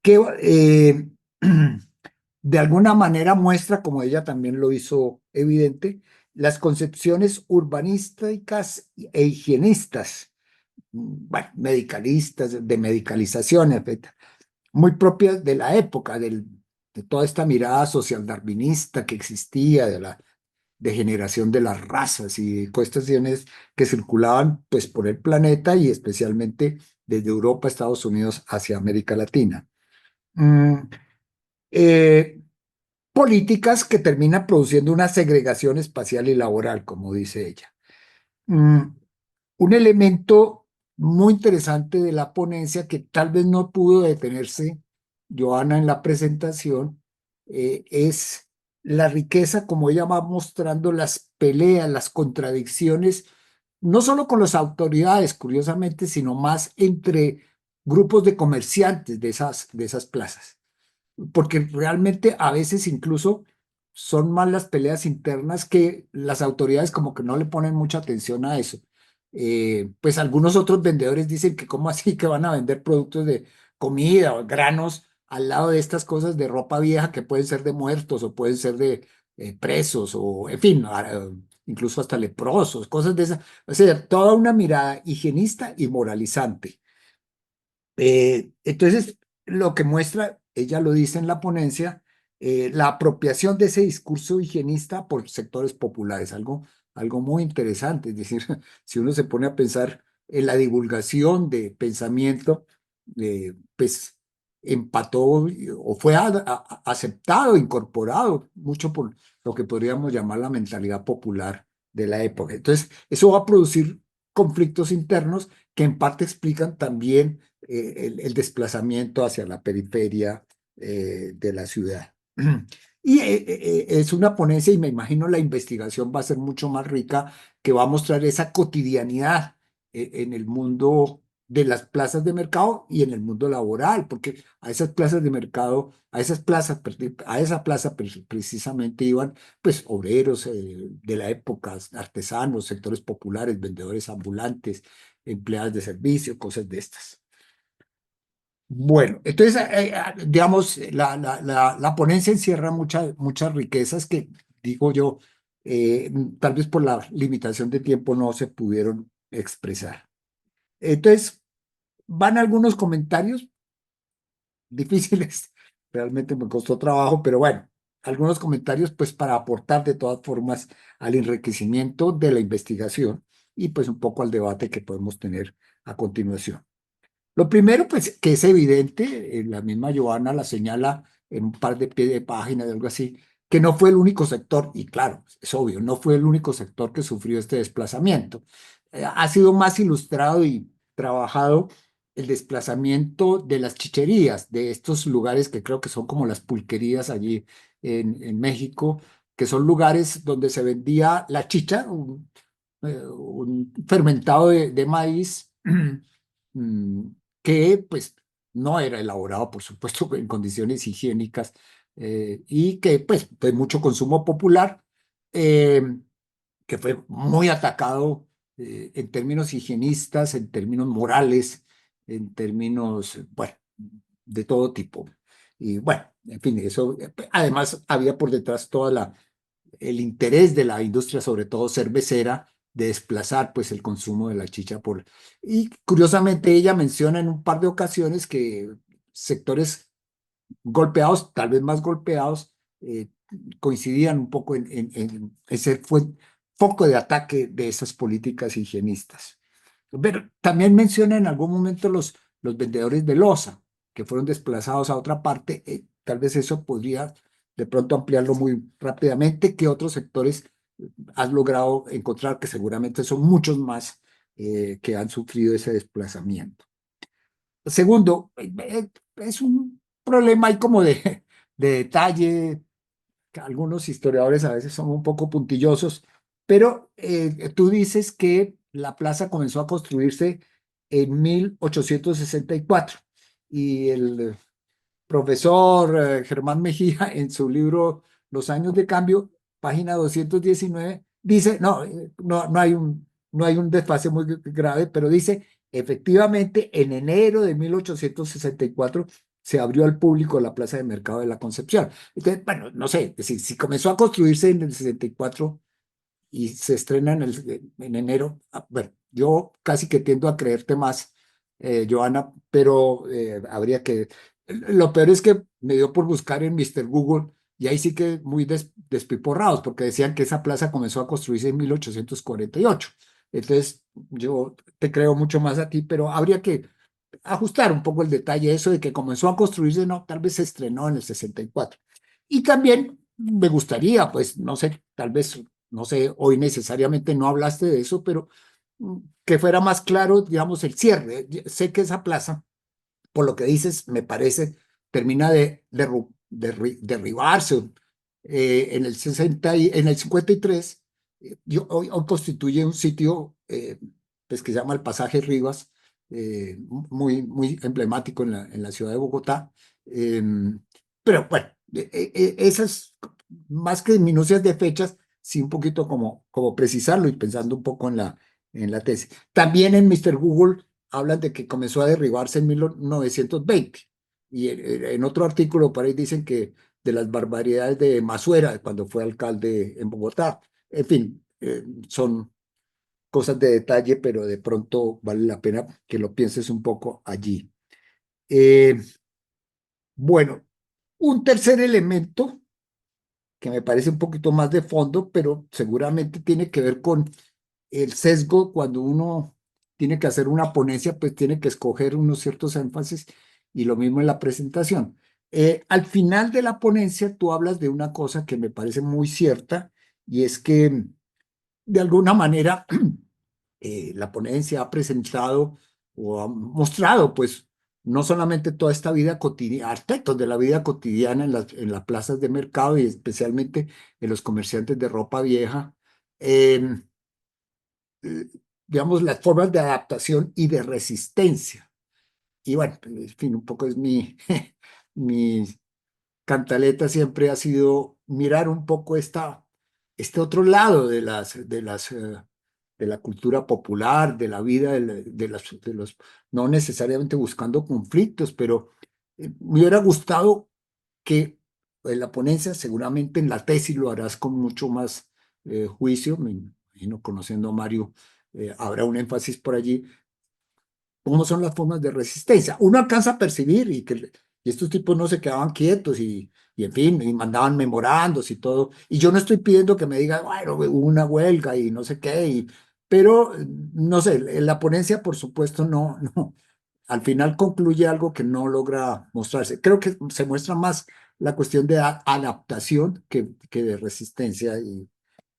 que de alguna manera muestra, como ella también lo hizo evidente, las concepciones urbanísticas e higienistas, bueno, medicalistas, de medicalización, etcétera, muy propias de la época, de toda esta mirada social darwinista que existía, de la degeneración de las razas y cuestiones que circulaban pues por el planeta y especialmente desde Europa, Estados Unidos hacia América Latina. Mm, eh, Políticas que terminan produciendo una segregación espacial y laboral, como dice ella. Un elemento muy interesante de la ponencia que tal vez no pudo detenerse, Joana, en la presentación, es la riqueza, como ella va mostrando las peleas, las contradicciones, no solo con las autoridades, curiosamente, sino más entre grupos de comerciantes de esas plazas, porque realmente a veces incluso son más las peleas internas que las autoridades como que no le ponen mucha atención a eso. Pues algunos otros vendedores dicen que cómo así que van a vender productos de comida o granos al lado de estas cosas de ropa vieja que pueden ser de muertos o pueden ser de presos o en fin, incluso hasta leprosos, cosas de esas. O sea, toda una mirada higienista y moralizante. Entonces, lo que muestra, ella lo dice en la ponencia, la apropiación de ese discurso higienista por sectores populares, algo muy interesante. Es decir, si uno se pone a pensar en la divulgación de pensamiento, pues empató o fue aceptado, incorporado mucho por lo que podríamos llamar la mentalidad popular de la época. Entonces, eso va a producir conflictos internos que en parte explican también el desplazamiento hacia la periferia de la ciudad. Y es una ponencia y me imagino la investigación va a ser mucho más rica, que va a mostrar esa cotidianidad en el mundo de las plazas de mercado y en el mundo laboral, porque a esas plazas de mercado, a esa plaza precisamente iban pues obreros de la época, artesanos, sectores populares, vendedores ambulantes, empleadas de servicio, cosas de estas. Bueno, entonces, digamos, la ponencia encierra muchas riquezas que, digo yo, tal vez por la limitación de tiempo no se pudieron expresar. Entonces, van algunos comentarios difíciles, realmente me costó trabajo, pero bueno, algunos comentarios pues para aportar de todas formas al enriquecimiento de la investigación y pues un poco al debate que podemos tener a continuación. Lo primero, pues, que es evidente, la misma Joana la señala en un par de pie de página de algo así, que no fue el único sector, y claro, es obvio, no fue el único sector que sufrió este desplazamiento. Ha sido más ilustrado y trabajado el desplazamiento de las chicherías, de estos lugares que creo que son como las pulquerías allí en México, que son lugares donde se vendía la chicha, un fermentado de maíz. mm, que pues no era elaborado, por supuesto, en condiciones higiénicas y que pues de mucho consumo popular, eh, que fue muy atacado en términos higienistas, en términos morales, en términos, bueno, de todo tipo. Y bueno, en fin, eso, además había por detrás el interés de la industria, sobre todo cervecera, de desplazar pues el consumo de la chicha por... Y curiosamente ella menciona en un par de ocasiones que sectores golpeados, tal vez más golpeados, coincidían un poco en ser foco de ataque de esas políticas higienistas. Pero también menciona en algún momento los vendedores de loza, que fueron desplazados a otra parte. Tal vez eso podría de pronto ampliarlo muy rápidamente. ¿Qué otros sectores has logrado encontrar, que seguramente son muchos más, que han sufrido ese desplazamiento? Segundo, es un problema ahí como de detalle, que algunos historiadores a veces son un poco puntillosos, pero tú dices que la plaza comenzó a construirse en 1864 y el profesor Germán Mejía en su libro Los años de cambio, página 219, dice, no hay un desfase muy grave, pero dice, efectivamente, en enero de 1864 se abrió al público la Plaza de Mercado de la Concepción. Entonces, bueno, no sé, si comenzó a construirse en el 64 y se estrena en enero, bueno, yo casi que tiendo a creerte más, Joana, pero habría que... Lo peor es que me dio por buscar en Mr. Google y ahí sí que muy despiporrados, porque decían que esa plaza comenzó a construirse en 1848. Entonces, yo te creo mucho más a ti, pero habría que ajustar un poco el detalle, eso de que comenzó a construirse, no, tal vez se estrenó en el 64. Y también me gustaría, pues, no sé, tal vez, no sé, hoy necesariamente no hablaste de eso, pero que fuera más claro, digamos, el cierre. Sé que esa plaza, por lo que dices, me parece, termina de derribarse en el 60 en el 53. Hoy constituye un sitio pues, que se llama el Pasaje Rivas, muy emblemático en la ciudad de Bogotá. Pero bueno, esas, más que minucias de fechas, sí un poquito como precisarlo y pensando un poco en la tesis. También en Mr. Google hablan de que comenzó a derribarse en 1920. Y en otro artículo por ahí dicen que de las barbaridades de Masuera, cuando fue alcalde en Bogotá. En fin, son cosas de detalle, pero de pronto vale la pena que lo pienses un poco allí. Eh, bueno, un tercer elemento que me parece un poquito más de fondo, pero seguramente tiene que ver con el sesgo cuando uno tiene que hacer una ponencia, pues tiene que escoger unos ciertos énfasis y lo mismo en la presentación. Al final de la ponencia tú hablas de una cosa que me parece muy cierta y es que de alguna manera la ponencia ha presentado o ha mostrado pues no solamente toda esta vida cotidiana, aspectos de la vida cotidiana en las plazas de mercado y especialmente en los comerciantes de ropa vieja, eh, digamos, las formas de adaptación y de resistencia. Y bueno, en fin, un poco es mi cantaleta siempre ha sido mirar un poco este otro lado de la cultura popular, de la vida de los, no necesariamente buscando conflictos, pero me hubiera gustado que en la ponencia, seguramente en la tesis lo harás con mucho más juicio, me imagino conociendo a Mario, habrá un énfasis por allí, cómo son las formas de resistencia. Uno alcanza a percibir y estos tipos no se quedaban quietos y en fin, y mandaban memorandos y todo. Y yo no estoy pidiendo que me digan, bueno, hubo una huelga y no sé qué, pero no sé, en la ponencia, por supuesto, no. Al final concluye algo que no logra mostrarse. Creo que se muestra más la cuestión de adaptación que de resistencia y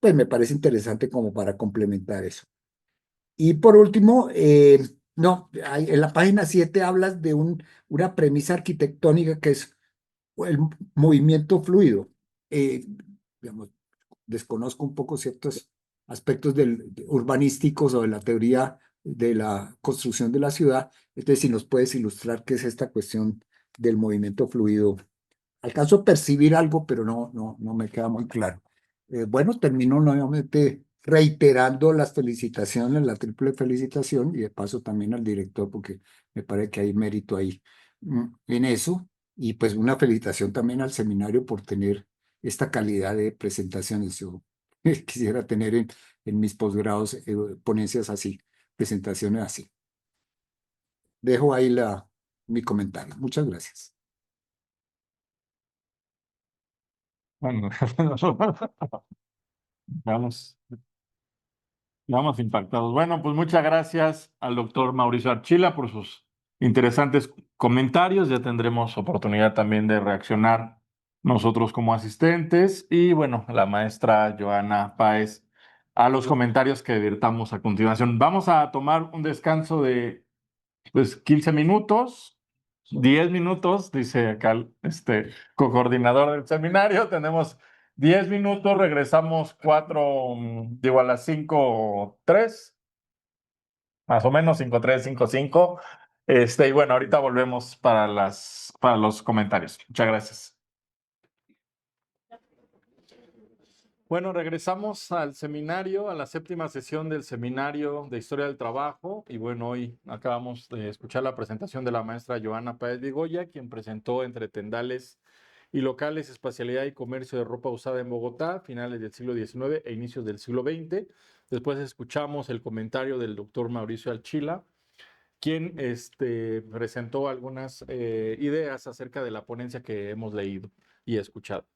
pues me parece interesante como para complementar eso. Y por último, no, en la página 7 hablas de una premisa arquitectónica que es el movimiento fluido. Digamos, desconozco un poco ciertos aspectos urbanísticos o de la teoría de la construcción de la ciudad. Entonces, si nos puedes ilustrar qué es esta cuestión del movimiento fluido. Alcanzo a percibir algo, pero no me queda muy claro. Bueno, termino nuevamente reiterando las felicitaciones, la triple felicitación y de paso también al director porque me parece que hay mérito ahí en eso. Y pues una felicitación también al seminario por tener esta calidad de presentaciones. Yo quisiera tener en mis posgrados ponencias así, presentaciones así. Dejo ahí mi comentario. Muchas gracias. Bueno, vamos. Vamos impactados. Bueno, pues muchas gracias al doctor Mauricio Archila por sus interesantes comentarios. Ya tendremos oportunidad también de reaccionar nosotros como asistentes y bueno, la maestra Joana Páez a los comentarios que vertamos a continuación. Vamos a tomar un descanso de 15 minutos, 10 minutos, dice acá el coordinador del seminario. Tenemos 10 minutos, regresamos digo, a las 5:03, más o menos 5:03, 5:05. Y bueno, ahorita volvemos para los comentarios. Muchas gracias. Bueno, regresamos al seminario, a la 7ª sesión del seminario de Historia del Trabajo. Y bueno, hoy acabamos de escuchar la presentación de la maestra Joana Páez Vigoya, quien presentó Entre Tendales y Locales, Espacialidad y Comercio de Ropa Usada en Bogotá, finales del siglo XIX e inicios del siglo XX. Después escuchamos el comentario del doctor Mauricio Archila, quien presentó algunas ideas acerca de la ponencia que hemos leído y escuchado.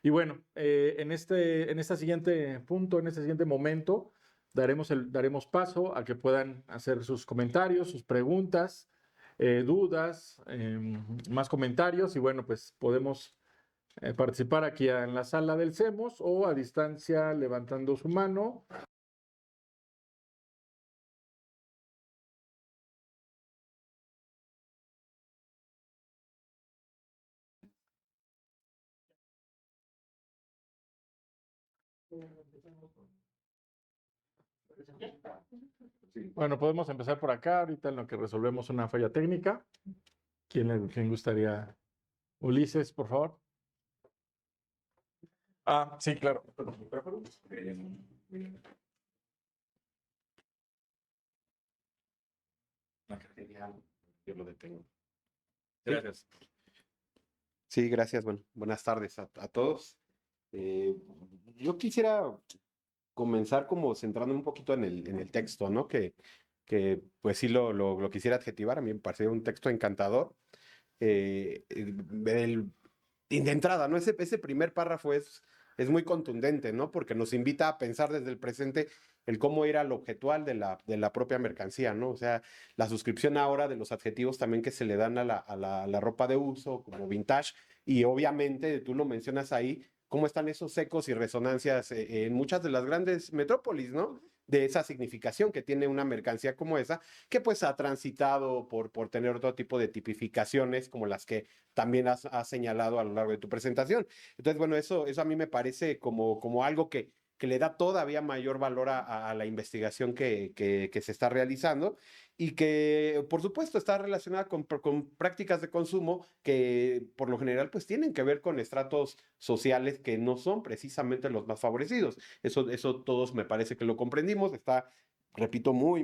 Y bueno, en este siguiente punto, en este siguiente momento, daremos paso a que puedan hacer sus comentarios, sus preguntas, dudas, más comentarios. Y bueno, pues podemos participar aquí en la sala del CEMOS o a distancia levantando su mano. Bueno, podemos empezar por acá, ahorita en lo que resolvemos una falla técnica. ¿Quién gustaría? Ulises, por favor. Sí, claro. Yo lo detengo. Gracias. Sí, gracias. Bueno, buenas tardes a todos. Yo quisiera comenzar como centrando un poquito en el texto, ¿no? Que pues sí lo quisiera adjetivar. A mí me pareció un texto encantador. De entrada, ¿no? Ese primer párrafo es muy contundente, ¿no? Porque nos invita a pensar desde el presente el cómo era lo objetual de la propia mercancía, ¿no? O sea, la suscripción ahora de los adjetivos también que se le dan a la ropa de uso, como vintage, y obviamente, tú lo mencionas ahí, cómo están esos ecos y resonancias en muchas de las grandes metrópolis, ¿no? De esa significación que tiene una mercancía como esa, que pues ha transitado por tener otro tipo de tipificaciones como las que también has señalado a lo largo de tu presentación. Entonces, bueno, eso a mí me parece como algo que le da todavía mayor valor a la investigación que se está realizando y que, por supuesto, está relacionada con prácticas de consumo que, por lo general, pues tienen que ver con estratos sociales que no son precisamente los más favorecidos. Eso todos me parece que lo comprendimos, está, repito, muy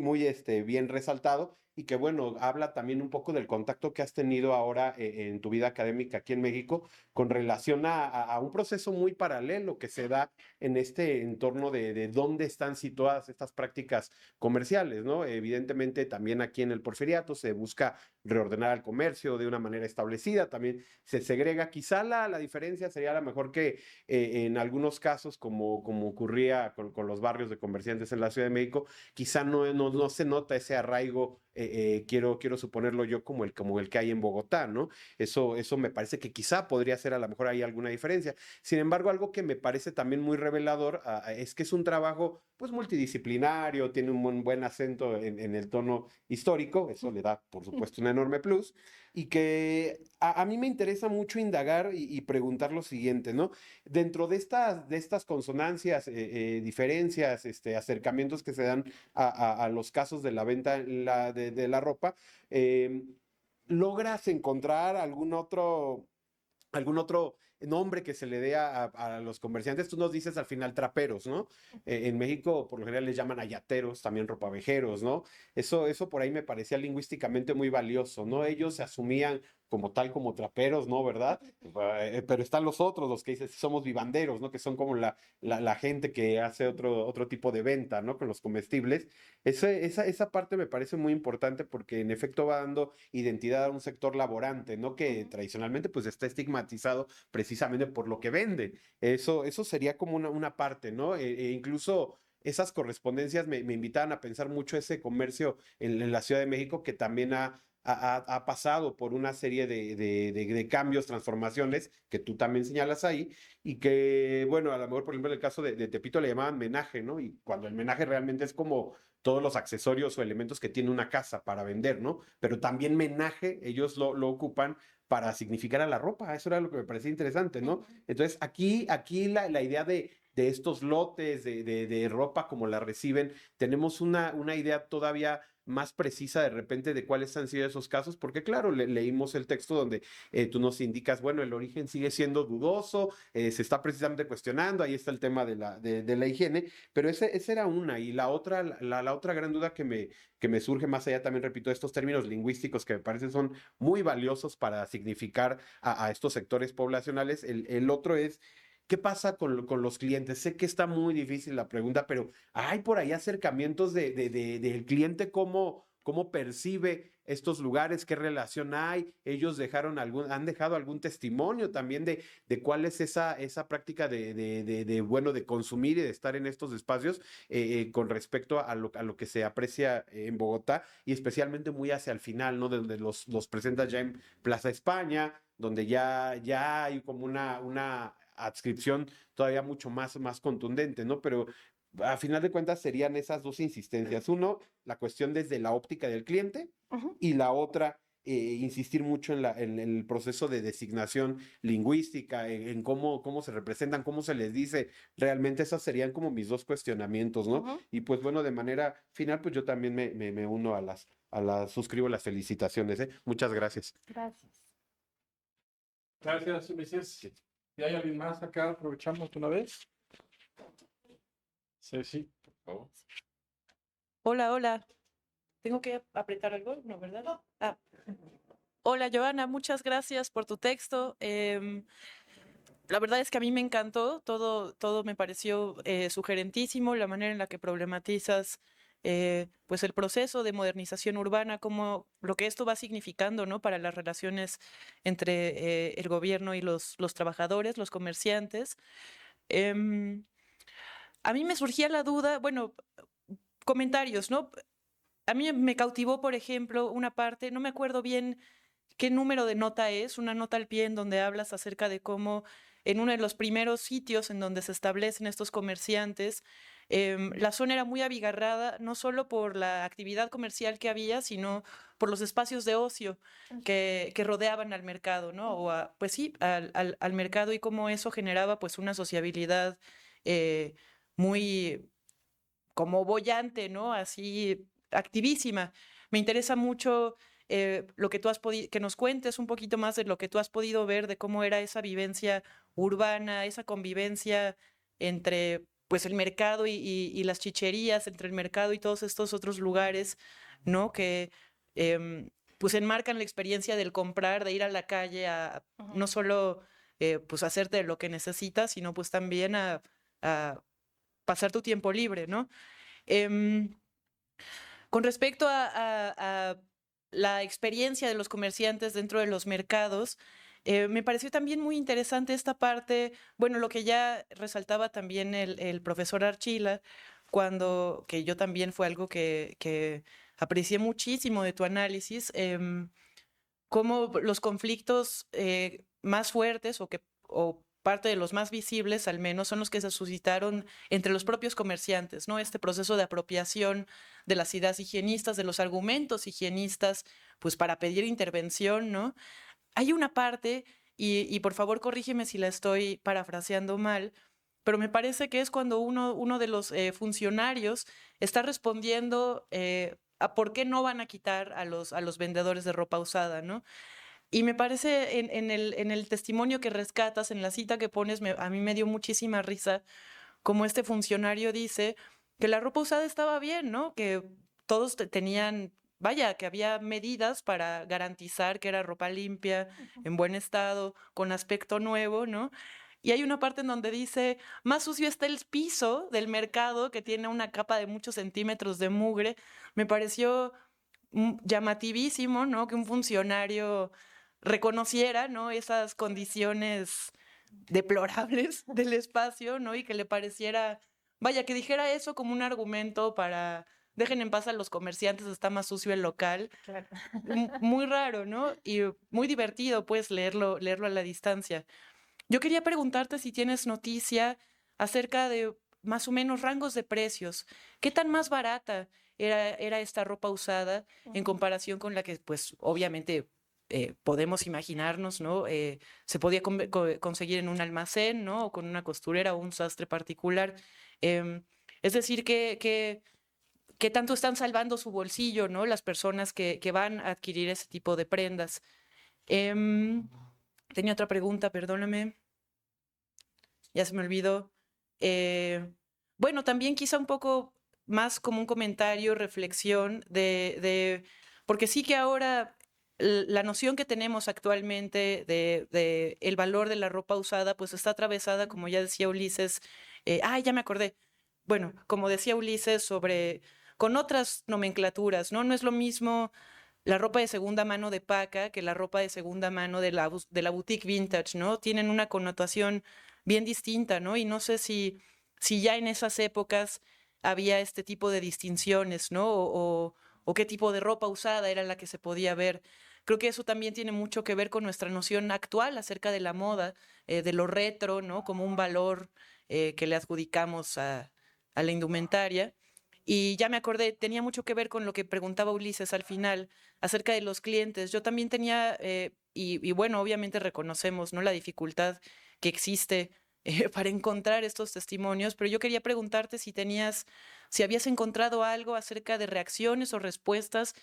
bien resaltado y que, bueno, habla también un poco del contacto que has tenido ahora en tu vida académica aquí en México con relación a un proceso muy paralelo que se da en este entorno de dónde están situadas estas prácticas comerciales, ¿no? Evidentemente, también aquí en el Porfiriato se busca reordenar el comercio de una manera establecida, también se segrega. Quizá la diferencia sería a lo mejor que en algunos casos, como ocurría con los barrios de comerciantes en la Ciudad de México, quizá no se nota ese arraigo, quiero suponerlo yo, como el que hay en Bogotá, ¿no? Eso me parece que quizá podría ser a lo mejor ahí alguna diferencia. Sin embargo, algo que me parece también muy revelador es que es un trabajo pues multidisciplinario, tiene un buen acento en el tono histórico, eso le da por supuesto un enorme plus, y que a mí me interesa mucho indagar y preguntar lo siguiente, ¿no? Dentro de estas consonancias, diferencias, acercamientos que se dan a los casos de la venta de la ropa, ¿logras encontrar algún otro nombre que se le dé a los comerciantes? Tú nos dices al final traperos, ¿no? En México por lo general les llaman ayateros, también ropavejeros, ¿no? Eso por ahí me parecía lingüísticamente muy valioso, ¿no? Ellos se asumían como tal, como traperos, ¿no? ¿Verdad? Pero están los otros, los que dicen somos vivanderos, ¿no? Que son como la gente que hace otro tipo de venta, ¿no? Con los comestibles. Esa parte me parece muy importante porque en efecto va dando identidad a un sector laborante, ¿no? Que tradicionalmente pues está estigmatizado precisamente por lo que vende. Eso sería como una parte, ¿no? Incluso esas correspondencias me invitaban a pensar mucho ese comercio en la Ciudad de México que también ha pasado por una serie de cambios, transformaciones que tú también señalas ahí y que, bueno, a lo mejor, por ejemplo, en el caso de Tepito le llamaban menaje, ¿no? Y cuando el menaje realmente es como todos los accesorios o elementos que tiene una casa para vender, ¿no? Pero también menaje, ellos lo ocupan para significar a la ropa. Eso era lo que me parecía interesante, ¿no? Entonces, aquí la idea de estos lotes de ropa como la reciben, tenemos una idea todavía más precisa de repente de cuáles han sido esos casos, porque claro, leímos el texto donde tú nos indicas, bueno, el origen sigue siendo dudoso, se está precisamente cuestionando, ahí está el tema de la higiene, pero esa era una, y la otra gran duda que me surge más allá también, repito, de estos términos lingüísticos que me parecen son muy valiosos para significar a estos sectores poblacionales, el otro es, ¿qué pasa con los clientes? Sé que está muy difícil la pregunta, pero hay por ahí acercamientos del cliente, cómo percibe estos lugares, qué relación hay. Ellos han dejado algún testimonio también de cuál es esa práctica de consumir y de estar en estos espacios con respecto a lo que se aprecia en Bogotá y especialmente muy hacia el final, ¿no? Donde los presentas ya en Plaza España, donde ya hay como una adscripción todavía mucho más contundente, ¿no? Pero a final de cuentas serían esas dos insistencias. Uno, la cuestión desde la óptica del cliente y la otra, insistir mucho en el proceso de designación lingüística, en cómo se representan, cómo se les dice. Realmente esos serían como mis dos cuestionamientos, ¿no? Y pues bueno, de manera final, pues yo también me uno suscribo las felicitaciones, ¿eh? Muchas gracias. Gracias. Gracias, Ulises. ¿Y hay alguien más acá? Aprovechamos de una vez. Sí, por favor. Hola. ¿Tengo que apretar algo? No, ¿verdad? Ah. Hola, Joana, muchas gracias por tu texto. La verdad es que a mí me encantó, todo me pareció sugerentísimo, la manera en la que problematizas pues el proceso de modernización urbana, como lo que esto va significando, ¿no? Para las relaciones entre el gobierno y los trabajadores, los comerciantes. A mí me surgía la duda, bueno, comentarios, ¿no? A mí me cautivó, por ejemplo, una parte, no me acuerdo bien qué número de nota es, una nota al pie en donde hablas acerca de cómo en uno de los primeros sitios en donde se establecen estos comerciantes, la zona era muy abigarrada, no solo por la actividad comercial que había, sino por los espacios de ocio que rodeaban al mercado, ¿no? O pues sí, al mercado, y cómo eso generaba pues una sociabilidad muy como boyante, ¿no? Así activísima. Me interesa mucho lo que tú has podido, que nos cuentes un poquito más de lo que tú has podido ver, de cómo era esa vivencia urbana, esa convivencia entre pues el mercado y las chicherías, entre el mercado y todos estos otros lugares, ¿no? Que pues enmarcan la experiencia del comprar, de ir a la calle a no solo pues hacerte lo que necesitas, sino pues también a pasar tu tiempo libre, ¿no? Em, con respecto a la experiencia de los comerciantes dentro de los mercados, me pareció también muy interesante esta parte, bueno, lo que ya resaltaba también el profesor Archila, que yo también fue algo que aprecié muchísimo de tu análisis, cómo los conflictos más fuertes o parte de los más visibles al menos son los que se suscitaron entre los propios comerciantes, ¿no? Este proceso de apropiación de las ideas higienistas, de los argumentos higienistas, pues para pedir intervención, ¿no? Hay una parte, y por favor corrígeme si la estoy parafraseando mal, pero me parece que es cuando uno de los funcionarios está respondiendo a por qué no van a quitar a los vendedores de ropa usada, ¿no? Y me parece en el testimonio que rescatas, en la cita que pones, a mí me dio muchísima risa, como este funcionario dice que la ropa usada estaba bien, ¿no? Que todos tenían, vaya, que había medidas para garantizar que era ropa limpia, en buen estado, con aspecto nuevo, ¿no? Y hay una parte en donde dice, más sucio está el piso del mercado, que tiene una capa de muchos centímetros de mugre. Me pareció llamativísimo, ¿no? Que un funcionario reconociera, ¿no? Esas condiciones deplorables del espacio, ¿no? Y que le pareciera, vaya, que dijera eso como un argumento para dejen en paz a los comerciantes, está más sucio el local. Claro. Muy raro, ¿no? Y muy divertido, pues, leerlo a la distancia. Yo quería preguntarte si tienes noticia acerca de más o menos rangos de precios. ¿Qué tan más barata era esta ropa usada en comparación con la que, pues, obviamente podemos imaginarnos, ¿no? Se podía conseguir en un almacén, ¿no? O con una costurera o un sastre particular. Em, es decir, ¿qué tanto están salvando su bolsillo, ¿no? Las personas que van a adquirir ese tipo de prendas. Em, Tenía otra pregunta, perdóname. Ya se me olvidó. Bueno, también quizá un poco más como un comentario, reflexión porque sí que ahora la noción que tenemos actualmente de el valor de la ropa usada, pues está atravesada, como ya decía Ulises, ya me acordé. Bueno, como decía Ulises, con otras nomenclaturas, ¿no? No es lo mismo la ropa de segunda mano de paca que la ropa de segunda mano de la boutique vintage, ¿no? Tienen una connotación bien distinta, ¿no? Y no sé si ya en esas épocas había este tipo de distinciones, ¿no? O qué tipo de ropa usada era la que se podía ver. Creo que eso también tiene mucho que ver con nuestra noción actual acerca de la moda, de lo retro, ¿no? Como un valor que le adjudicamos a la indumentaria. Y ya me acordé, tenía mucho que ver con lo que preguntaba Ulises al final acerca de los clientes. Yo también tenía, y bueno, obviamente reconocemos, ¿no? La dificultad que existe para encontrar estos testimonios, pero yo quería preguntarte si habías encontrado algo acerca de reacciones o respuestas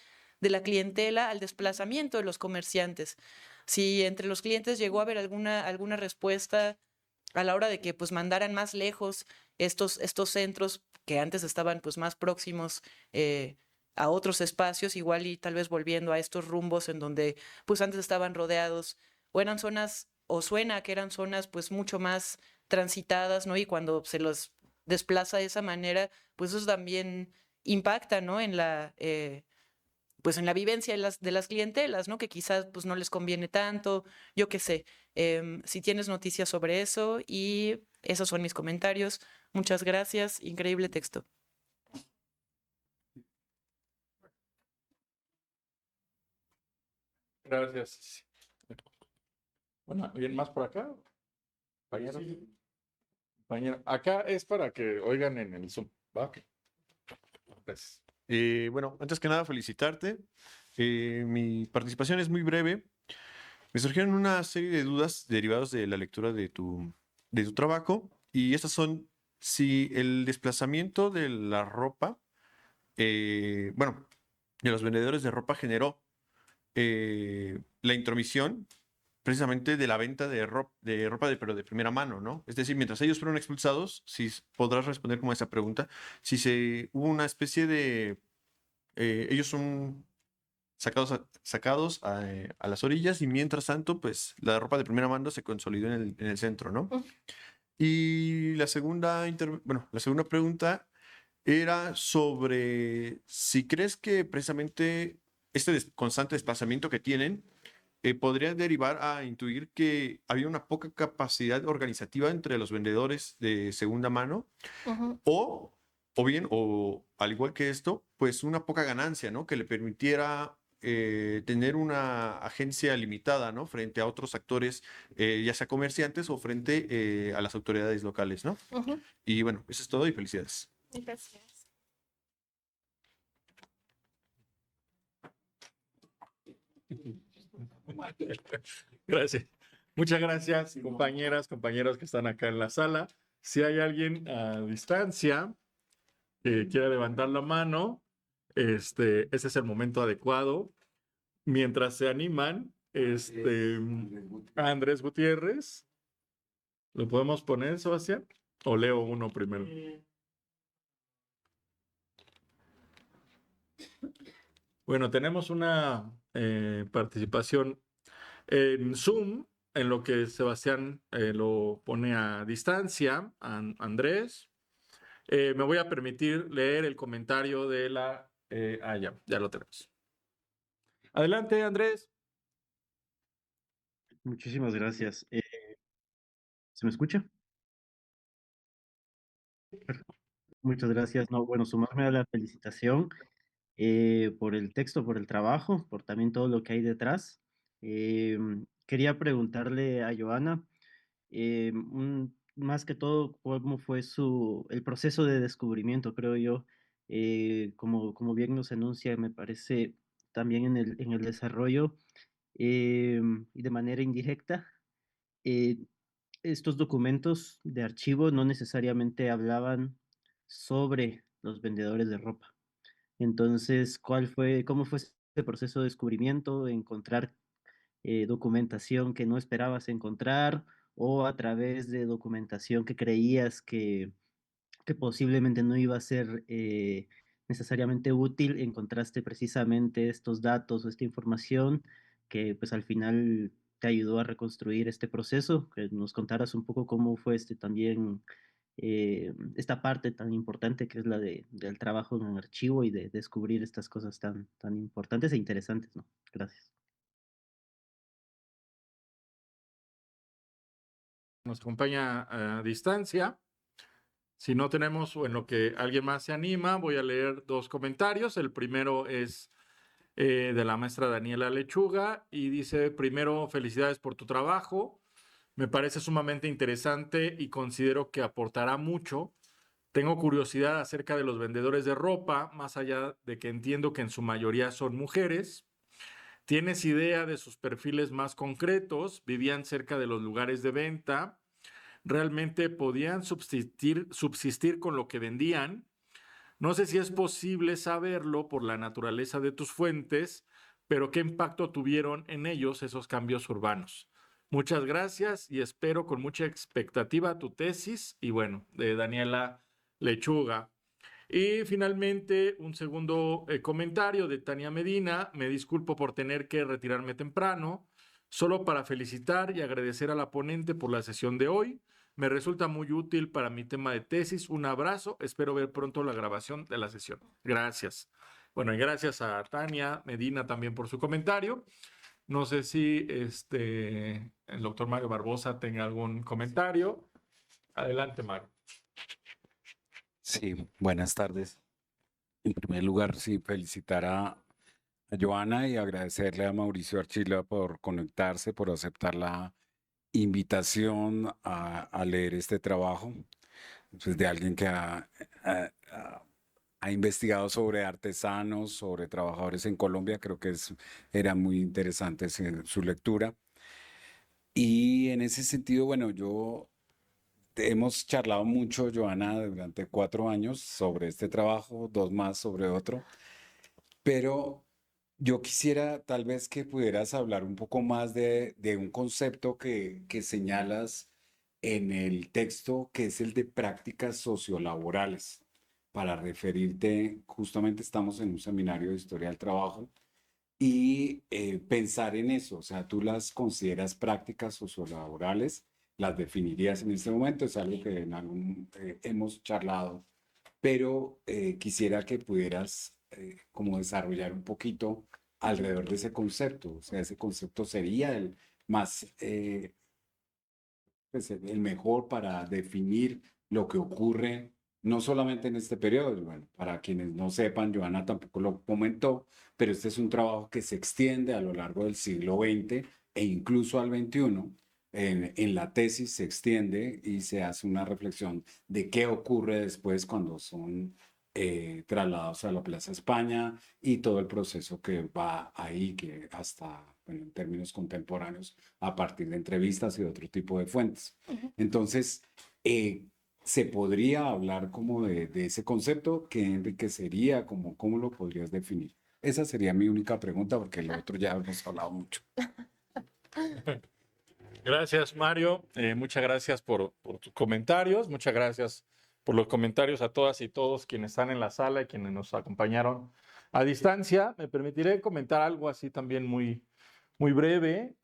de la clientela al desplazamiento de los comerciantes. Si entre los clientes llegó a haber alguna respuesta a la hora de que pues mandaran más lejos estos centros que antes estaban pues más próximos a otros espacios, igual y tal vez volviendo a estos rumbos en donde pues antes estaban rodeados o eran zonas, o suena que eran zonas pues mucho más transitadas, ¿no? Y cuando se los desplaza de esa manera, pues eso también impacta, ¿no? Pues en la vivencia de las clientelas, ¿no? Que quizás pues no les conviene tanto, yo qué sé. Si tienes noticias sobre eso, y esos son mis comentarios. Muchas gracias, increíble texto. Gracias. Bueno, ¿alguien más por acá? Compañero. Compañero, acá es para que oigan en el Zoom. ¿Va? Ok. Gracias. Bueno, antes que nada, felicitarte. Mi participación es muy breve. Me surgieron una serie de dudas derivadas de la lectura de tu trabajo, y estas son si el desplazamiento de la ropa, bueno, de los vendedores de ropa generó la intromisión precisamente de la venta de ropa, pero de primera mano, ¿no? Es decir, mientras ellos fueron expulsados, si podrás responder como a esa pregunta, si hubo una especie de, ellos son sacados a las orillas, y mientras tanto, pues la ropa de primera mano se consolidó en el centro, ¿no? Y la segunda pregunta era sobre si crees que precisamente este constante desplazamiento que tienen podría derivar a intuir que había una poca capacidad organizativa entre los vendedores de segunda mano, o bien, o al igual que esto, pues una poca ganancia, ¿no? Que le permitiera tener una agencia limitada, ¿no? Frente a otros actores, ya sea comerciantes o frente a las autoridades locales, ¿no? Y bueno, eso es todo y felicidades. Gracias. Gracias. Muchas gracias, compañeras, compañeros que están acá en la sala. Si hay alguien a distancia que quiera levantar la mano, ese es el momento adecuado. Mientras se animan, Andrés Gutiérrez. ¿Lo podemos poner, Sebastián? ¿O leo uno primero? Bueno, tenemos una participación en Zoom, en lo que Sebastián lo pone a distancia, Andrés. Me voy a permitir leer el comentario de la... ya lo tenemos. Adelante, Andrés. Muchísimas gracias. ¿Se me escucha? Muchas gracias. No, bueno, sumarme a la felicitación por el texto, por el trabajo, por también todo lo que hay detrás. Quería preguntarle a Joana, más que todo, cómo fue el proceso de descubrimiento, creo yo. Como bien nos enuncia, me parece también en el desarrollo y de manera indirecta. eh, Estos documentos de archivo no necesariamente hablaban sobre los vendedores de ropa. Entonces, cómo fue ese proceso de descubrimiento, encontrar documentación que no esperabas encontrar, o a través de documentación que creías que posiblemente no iba a ser necesariamente útil, encontraste precisamente estos datos o esta información que pues al final te ayudó a reconstruir este proceso? Que nos contaras un poco cómo fue también esta parte tan importante que es la del trabajo en el archivo y de descubrir estas cosas tan importantes e interesantes, ¿no? Gracias. Nos acompaña a distancia. Si no tenemos, o en lo que alguien más se anima, voy a leer dos comentarios. El primero es de la maestra Daniela Lechuga y dice: primero, felicidades por tu trabajo. Me parece sumamente interesante y considero que aportará mucho. Tengo curiosidad acerca de los vendedores de ropa, más allá de que entiendo que en su mayoría son mujeres. ¿Tienes idea de sus perfiles más concretos? ¿Vivían cerca de los lugares de venta? ¿Realmente podían subsistir con lo que vendían? No sé si es posible saberlo por la naturaleza de tus fuentes, pero ¿qué impacto tuvieron en ellos esos cambios urbanos? Muchas gracias y espero con mucha expectativa tu tesis. Y bueno, de Daniela Lechuga. Y finalmente, un segundo comentario de Tania Medina. Me disculpo por tener que retirarme temprano, solo para felicitar y agradecer a la ponente por la sesión de hoy. Me resulta muy útil para mi tema de tesis. Un abrazo. Espero ver pronto la grabación de la sesión. Gracias. Bueno, y gracias a Tania Medina también por su comentario. No sé si el doctor Mario Barbosa tenga algún comentario. Adelante, Mario. Sí, buenas tardes. En primer lugar, sí, felicitar a Joana y agradecerle a Mauricio Archila por conectarse, por aceptar la invitación a leer este trabajo, pues, de alguien que ha investigado sobre artesanos, sobre trabajadores en Colombia. Creo que era muy interesante su lectura. Y en ese sentido, bueno, hemos charlado mucho, Joana, durante 4 años sobre este trabajo, 2 más sobre otro, pero yo quisiera tal vez que pudieras hablar un poco más de un concepto que señalas en el texto, que es el de prácticas sociolaborales. Para referirte, justamente estamos en un seminario de historia del trabajo y pensar en eso, o sea, tú las consideras prácticas sociolaborales, las definirías en este momento, es algo que hemos charlado, pero quisiera que pudieras como desarrollar un poquito alrededor de ese concepto, o sea, ese concepto sería el más, pues, el mejor para definir lo que ocurre, no solamente en este periodo. Bueno, para quienes no sepan, Joana tampoco lo comentó, pero este es un trabajo que se extiende a lo largo del siglo XX e incluso al XXI. En la tesis se extiende y se hace una reflexión de qué ocurre después cuando son trasladados a la Plaza España y todo el proceso que va ahí, que hasta, bueno, en términos contemporáneos, a partir de entrevistas y de otro tipo de fuentes. Entonces, se podría hablar como de ese concepto que enriquecería, como, ¿cómo lo podrías definir? Esa sería mi única pregunta, porque lo otro ya hemos hablado mucho. Gracias, Mario. Muchas gracias por tus comentarios. Muchas gracias por los comentarios a todas y todos quienes están en la sala y quienes nos acompañaron a distancia. Me permitiré comentar algo así también muy, muy breve.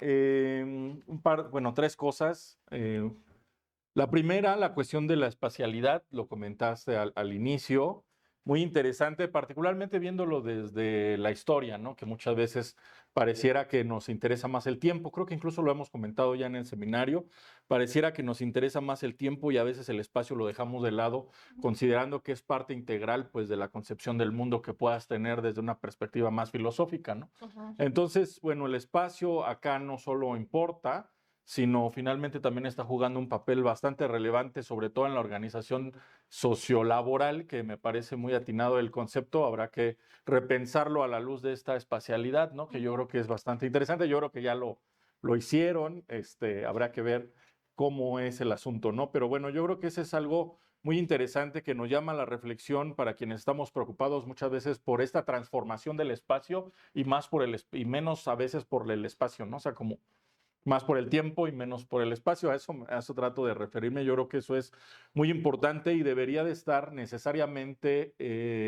Bueno, 3 cosas. La primera, la cuestión de la espacialidad, lo comentaste al inicio. Muy interesante, particularmente viéndolo desde la historia, ¿no? Que muchas veces pareciera que nos interesa más el tiempo. Creo que incluso lo hemos comentado ya en el seminario. Pareciera que nos interesa más el tiempo y a veces el espacio lo dejamos de lado, considerando que es parte integral, pues, de la concepción del mundo que puedas tener desde una perspectiva más filosófica, ¿no? Entonces, bueno, el espacio acá no solo importa, sino finalmente también está jugando un papel bastante relevante, sobre todo en la organización sociolaboral, que me parece muy atinado el concepto. Habrá que repensarlo a la luz de esta espacialidad, ¿no? Que yo creo que es bastante interesante. Yo creo que ya lo hicieron, habrá que ver cómo es el asunto, ¿no? Pero bueno, yo creo que ese es algo muy interesante que nos llama a la reflexión para quienes estamos preocupados muchas veces por esta transformación del espacio y y menos a veces por el espacio, ¿no? O sea, como más por el tiempo y menos por el espacio. A eso trato de referirme. Yo creo que eso es muy importante y debería de estar necesariamente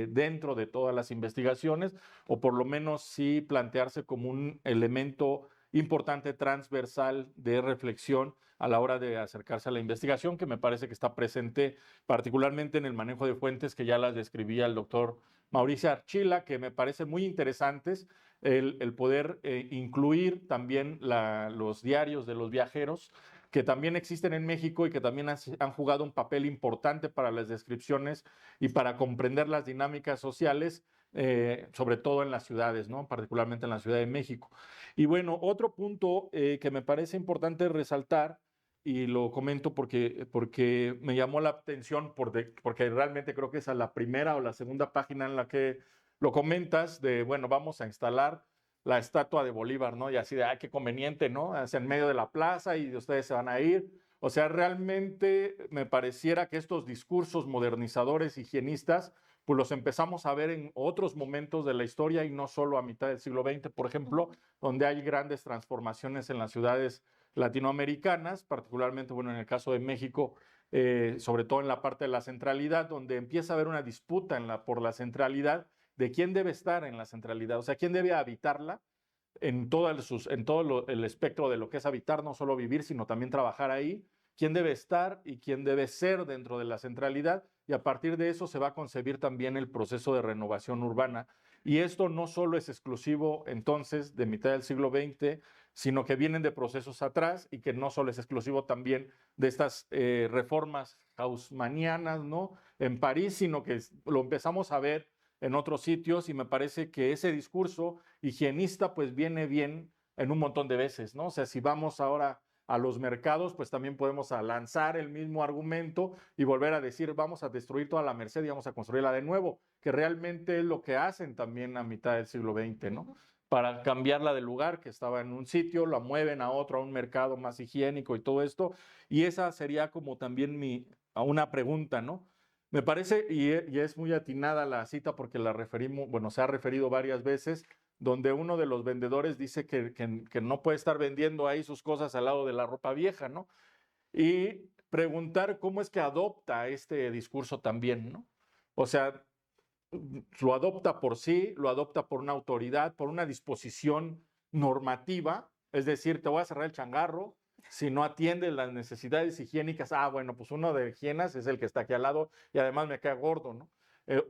dentro de todas las investigaciones, o por lo menos sí plantearse como un elemento importante transversal de reflexión a la hora de acercarse a la investigación, que me parece que está presente particularmente en el manejo de fuentes, que ya las describía el doctor Mauricio Archila, que me parecen muy interesantes. El poder incluir también los diarios de los viajeros, que también existen en México y que también han jugado un papel importante para las descripciones y para comprender las dinámicas sociales, sobre todo en las ciudades, ¿no? Particularmente en la Ciudad de México. Y bueno, otro punto que me parece importante resaltar, y lo comento porque me llamó la atención, porque realmente creo que esa es la primera o la segunda página en la que lo comentas, de, bueno, vamos a instalar la estatua de Bolívar, ¿no? Y así de, qué conveniente, ¿no? Es en medio de la plaza y ustedes se van a ir. O sea, realmente me pareciera que estos discursos modernizadores, higienistas, pues los empezamos a ver en otros momentos de la historia y no solo a mitad del siglo XX, por ejemplo, donde hay grandes transformaciones en las ciudades latinoamericanas, particularmente, bueno, en el caso de México, sobre todo en la parte de la centralidad, donde empieza a haber una disputa por la centralidad, de quién debe estar en la centralidad, o sea, quién debe habitarla en todo el espectro de lo que es habitar, no solo vivir, sino también trabajar ahí, quién debe estar y quién debe ser dentro de la centralidad, y a partir de eso se va a concebir también el proceso de renovación urbana. Y esto no solo es exclusivo entonces de mitad del siglo XX, sino que vienen de procesos atrás, y que no solo es exclusivo también de estas reformas haussmannianas, ¿no? En París, sino que lo empezamos a ver en otros sitios, y me parece que ese discurso higienista pues viene bien en un montón de veces, ¿no? O sea, si vamos ahora a los mercados, pues también podemos lanzar el mismo argumento y volver a decir, vamos a destruir toda la Merced y vamos a construirla de nuevo, que realmente es lo que hacen también a mitad del siglo XX, ¿no? Para cambiarla de lugar, que estaba en un sitio, la mueven a otro, a un mercado más higiénico y todo esto. Y esa sería como también una pregunta, ¿no? Me parece, y es muy atinada la cita porque la referimos, bueno, se ha referido varias veces, donde uno de los vendedores dice que no puede estar vendiendo ahí sus cosas al lado de la ropa vieja, ¿no? Y preguntar cómo es que adopta este discurso también, ¿no? O sea, lo adopta por sí, lo adopta por una autoridad, por una disposición normativa, es decir, te voy a cerrar el changarro si no atiendes las necesidades higiénicas. Ah, bueno, pues uno de higienas es el que está aquí al lado y además me cae gordo, ¿no?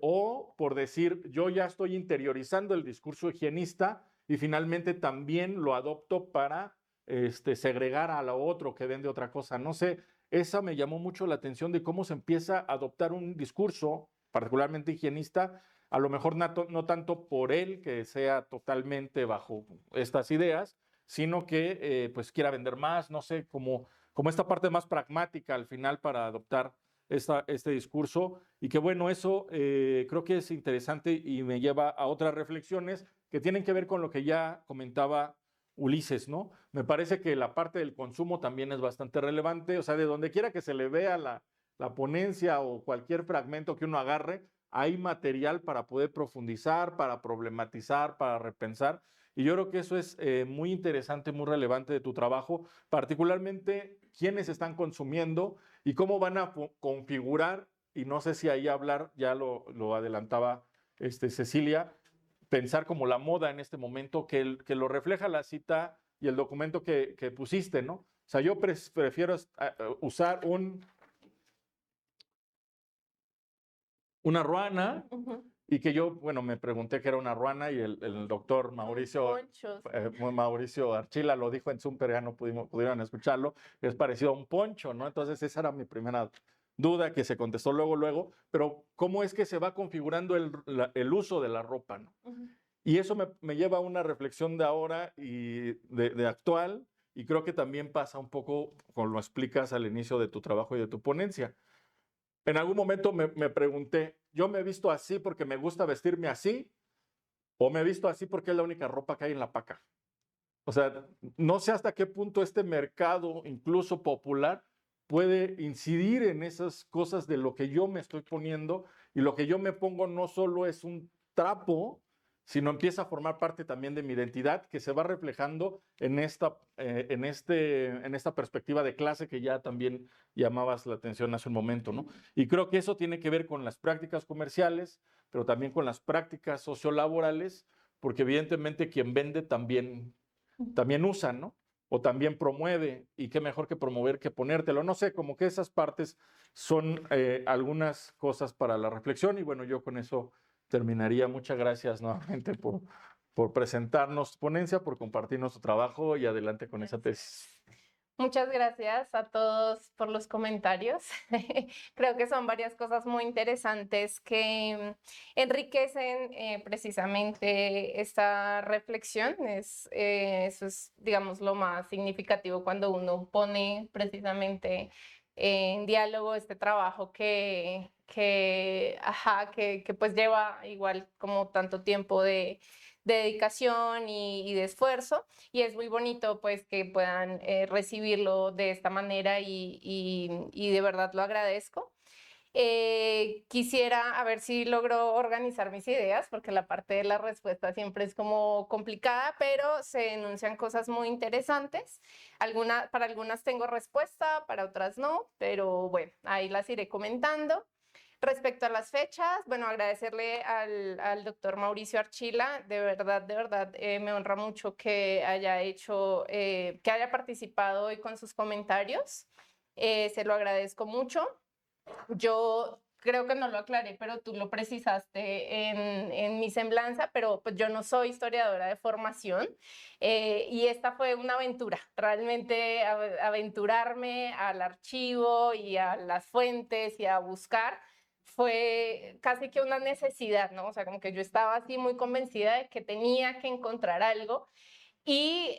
O por decir, yo ya estoy interiorizando el discurso higienista y finalmente también lo adopto para segregar a lo otro que vende otra cosa. No sé, esa me llamó mucho la atención de cómo se empieza a adoptar un discurso particularmente higienista, a lo mejor no tanto por él, que sea totalmente bajo estas ideas, sino que pues quiera vender más, no sé, como esta parte más pragmática al final para adoptar este discurso. Y que bueno, eso creo que es interesante y me lleva a otras reflexiones que tienen que ver con lo que ya comentaba Ulises, ¿no? Me parece que la parte del consumo también es bastante relevante, o sea, de donde quiera que se le vea la ponencia o cualquier fragmento que uno agarre, hay material para poder profundizar, para problematizar, para repensar. Y yo creo que eso es muy interesante, muy relevante de tu trabajo, particularmente quiénes están consumiendo y cómo van a configurar, y no sé si ahí hablar, ya lo adelantaba Cecilia, pensar como la moda en este momento, que lo refleja la cita y el documento que pusiste, ¿no? O sea, yo prefiero usar una ruana, y que yo, bueno, me pregunté qué era una ruana y el doctor Mauricio Archila lo dijo en Zoom, pero ya no pudieron escucharlo, es parecido a un poncho, ¿no? Entonces esa era mi primera duda que se contestó luego, pero ¿cómo es que se va configurando el uso de la ropa, ¿no? Y eso me lleva a una reflexión de ahora y de actual, y creo que también pasa un poco, como lo explicas al inicio de tu trabajo y de tu ponencia. En algún momento me pregunté, ¿yo me he visto así porque me gusta vestirme así? ¿O me he visto así porque es la única ropa que hay en la paca? O sea, no sé hasta qué punto este mercado, incluso popular, puede incidir en esas cosas de lo que yo me estoy poniendo, y lo que yo me pongo no solo es un trapo, sino empieza a formar parte también de mi identidad, que se va reflejando en esta perspectiva de clase que ya también llamabas la atención hace un momento, ¿no? Y creo que eso tiene que ver con las prácticas comerciales, pero también con las prácticas sociolaborales, porque evidentemente quien vende también usa, ¿no? O también promueve, y qué mejor que promover que ponértelo. No sé, como que esas partes son algunas cosas para la reflexión, y bueno, yo con eso terminaría. Muchas gracias nuevamente por presentarnos ponencia, por compartirnos tu trabajo, y adelante con esa tesis. Muchas gracias a todos por los comentarios. Creo que son varias cosas muy interesantes que enriquecen precisamente esta reflexión. Eso es, digamos, lo más significativo cuando uno pone precisamente en diálogo este trabajo que pues lleva igual como tanto tiempo de dedicación y de esfuerzo, y es muy bonito pues que puedan recibirlo de esta manera y de verdad lo agradezco. Quisiera a ver si logro organizar mis ideas, porque la parte de la respuesta siempre es como complicada, pero se enuncian cosas muy interesantes. Para algunas tengo respuesta, para otras no, pero bueno, ahí las iré comentando. Respecto a las fechas, bueno, agradecerle al doctor Mauricio Archila, de verdad, me honra mucho que haya que haya participado hoy con sus comentarios. Se lo agradezco mucho. Yo creo que no lo aclaré, pero tú lo precisaste en mi semblanza, pero pues yo no soy historiadora de formación, y esta fue una aventura, realmente aventurarme al archivo y a las fuentes y a buscar. Fue casi que una necesidad, ¿no? O sea, como que yo estaba así muy convencida de que tenía que encontrar algo, y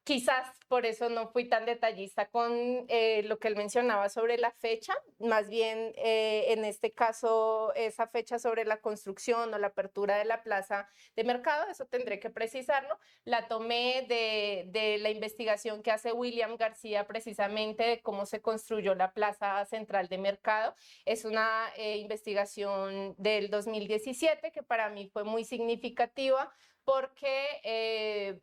Quizás por eso no fui tan detallista con lo que él mencionaba sobre la fecha, más bien en este caso esa fecha sobre la construcción o la apertura de la plaza de mercado, eso tendré que precisarlo. La tomé de la investigación que hace William García precisamente de cómo se construyó la plaza central de mercado. Es una investigación del 2017 que para mí fue muy significativa porque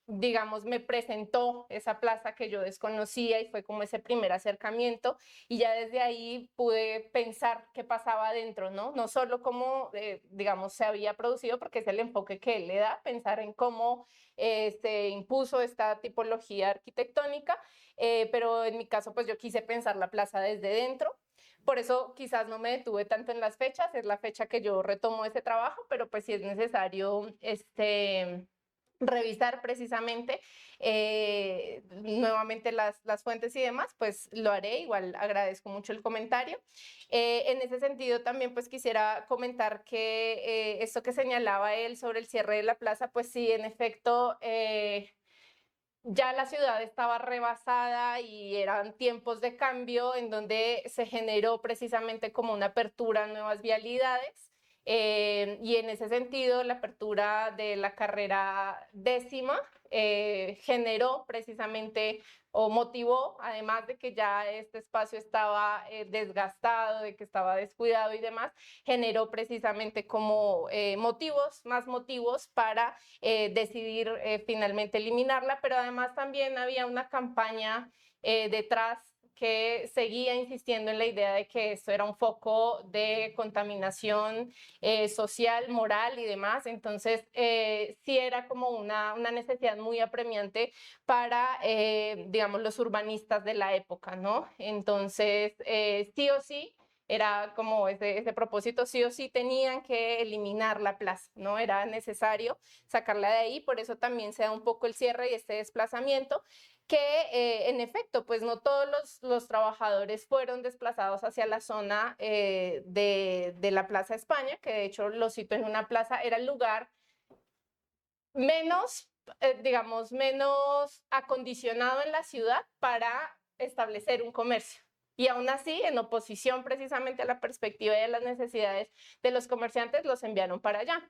digamos, me presentó esa plaza que yo desconocía y fue como ese primer acercamiento y ya desde ahí pude pensar qué pasaba adentro, ¿no? No solo cómo, digamos, se había producido, porque es el enfoque que él le da, pensar en cómo se impuso esta tipología arquitectónica, pero en mi caso, pues yo quise pensar la plaza desde dentro. Por eso quizás no me detuve tanto en las fechas, es la fecha que yo retomo ese trabajo, pero pues si es necesario, revisar precisamente nuevamente las fuentes y demás, pues lo haré, igual agradezco mucho el comentario. En ese sentido también pues quisiera comentar que esto que señalaba él sobre el cierre de la plaza, pues sí, en efecto, ya la ciudad estaba rebasada y eran tiempos de cambio en donde se generó precisamente como una apertura a nuevas vialidades. Y en ese sentido, la apertura de la carrera 10ª generó precisamente o motivó, además de que ya este espacio estaba desgastado, de que estaba descuidado y demás, generó precisamente como más motivos para decidir finalmente eliminarla, pero además también había una campaña detrás que seguía insistiendo en la idea de que esto era un foco de contaminación social, moral y demás. Entonces, sí era como una necesidad muy apremiante para, digamos, los urbanistas de la época, ¿no? Entonces, sí o sí, era como ese propósito, sí o sí tenían que eliminar la plaza, ¿no? Era necesario sacarla de ahí, por eso también se da un poco el cierre y este desplazamiento, que en efecto, pues no todos los trabajadores fueron desplazados hacia la zona de la Plaza España, que de hecho lo cito en una plaza, era el lugar menos, digamos, menos acondicionado en la ciudad para establecer un comercio. Y aún así, en oposición precisamente a la perspectiva y a las necesidades de los comerciantes, los enviaron para allá.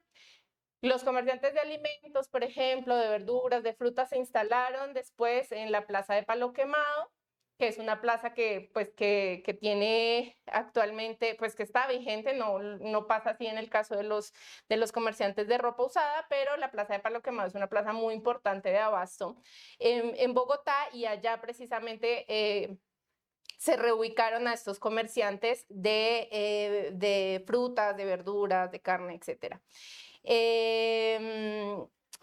Los comerciantes de alimentos, por ejemplo, de verduras, de frutas, se instalaron después en la Plaza de Palo Quemado, que es una plaza que, pues, que tiene actualmente, pues que está vigente, no pasa así en el caso de los comerciantes de ropa usada, pero la Plaza de Palo Quemado es una plaza muy importante de abasto en Bogotá, y allá precisamente se reubicaron a estos comerciantes de frutas, de verduras, de carne, etcétera.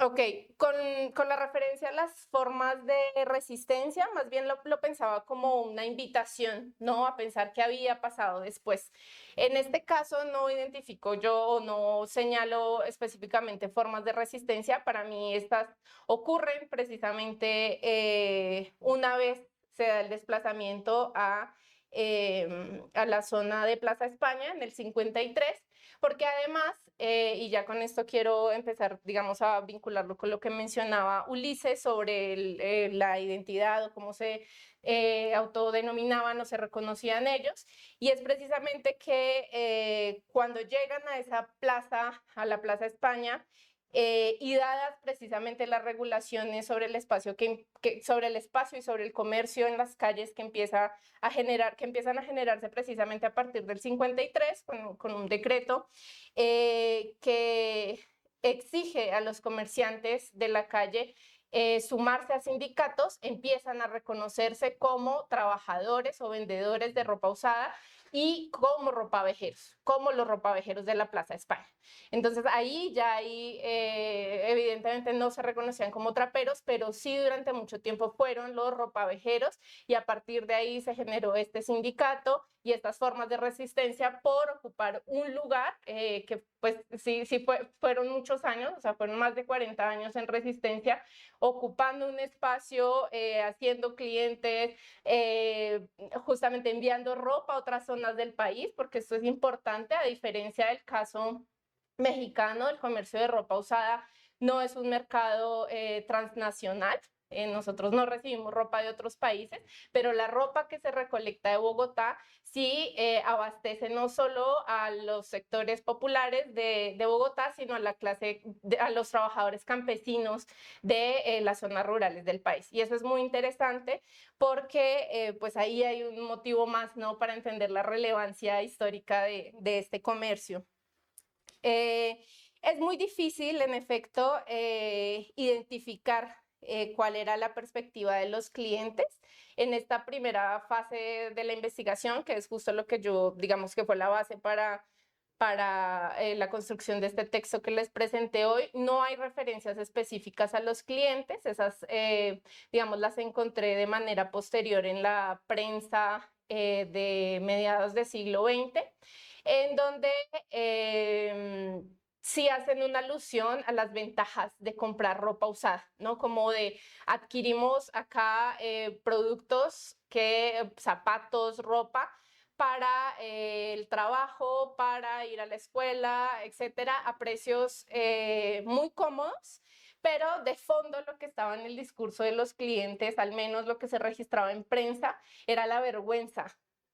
Ok, con la referencia a las formas de resistencia, más bien lo pensaba como una invitación, ¿no? A pensar qué había pasado después. En este caso no identifico yo o no señalo específicamente formas de resistencia. Para mí estas ocurren precisamente una vez se da el desplazamiento a la zona de Plaza España en el 53, porque además, y ya con esto quiero empezar, digamos, a vincularlo con lo que mencionaba Ulises sobre la identidad o cómo se autodenominaban o se reconocían ellos, y es precisamente que cuando llegan a esa plaza, a la Plaza España, y dadas precisamente las regulaciones sobre el espacio sobre el espacio y sobre el comercio en las calles que empiezan a generarse precisamente a partir del 53 con un decreto que exige a los comerciantes de la calle sumarse a sindicatos, empiezan a reconocerse como trabajadores o vendedores de ropa usada y como ropavejeros, como los ropavejeros de la Plaza España. Entonces ahí evidentemente no se reconocían como traperos, pero sí durante mucho tiempo fueron los ropavejeros, y a partir de ahí se generó este sindicato y estas formas de resistencia por ocupar un lugar que pues sí fueron muchos años, o sea, fueron más de 40 años en resistencia, ocupando un espacio, haciendo clientes, justamente enviando ropa a otras zonas del país, porque esto es importante, a diferencia del caso mexicano, el comercio de ropa usada no es un mercado transnacional. Nosotros no recibimos ropa de otros países, pero la ropa que se recolecta de Bogotá sí abastece no solo a los sectores populares de Bogotá, sino a la clase, a los trabajadores campesinos de las zonas rurales del país. Y eso es muy interesante porque pues ahí hay un motivo más, ¿no?, para entender la relevancia histórica de este comercio. Es muy difícil, en efecto, identificar cuál era la perspectiva de los clientes en esta primera fase de la investigación, que es justo lo que yo, digamos que fue la base para la construcción de este texto que les presenté hoy. No hay referencias específicas a los clientes, esas, digamos, las encontré de manera posterior en la prensa de mediados del siglo XX, en donde sí hacen una alusión a las ventajas de comprar ropa usada, ¿no? Como de adquirimos acá productos, zapatos, ropa, para el trabajo, para ir a la escuela, etcétera, a precios muy cómodos, pero de fondo lo que estaba en el discurso de los clientes, al menos lo que se registraba en prensa, era la vergüenza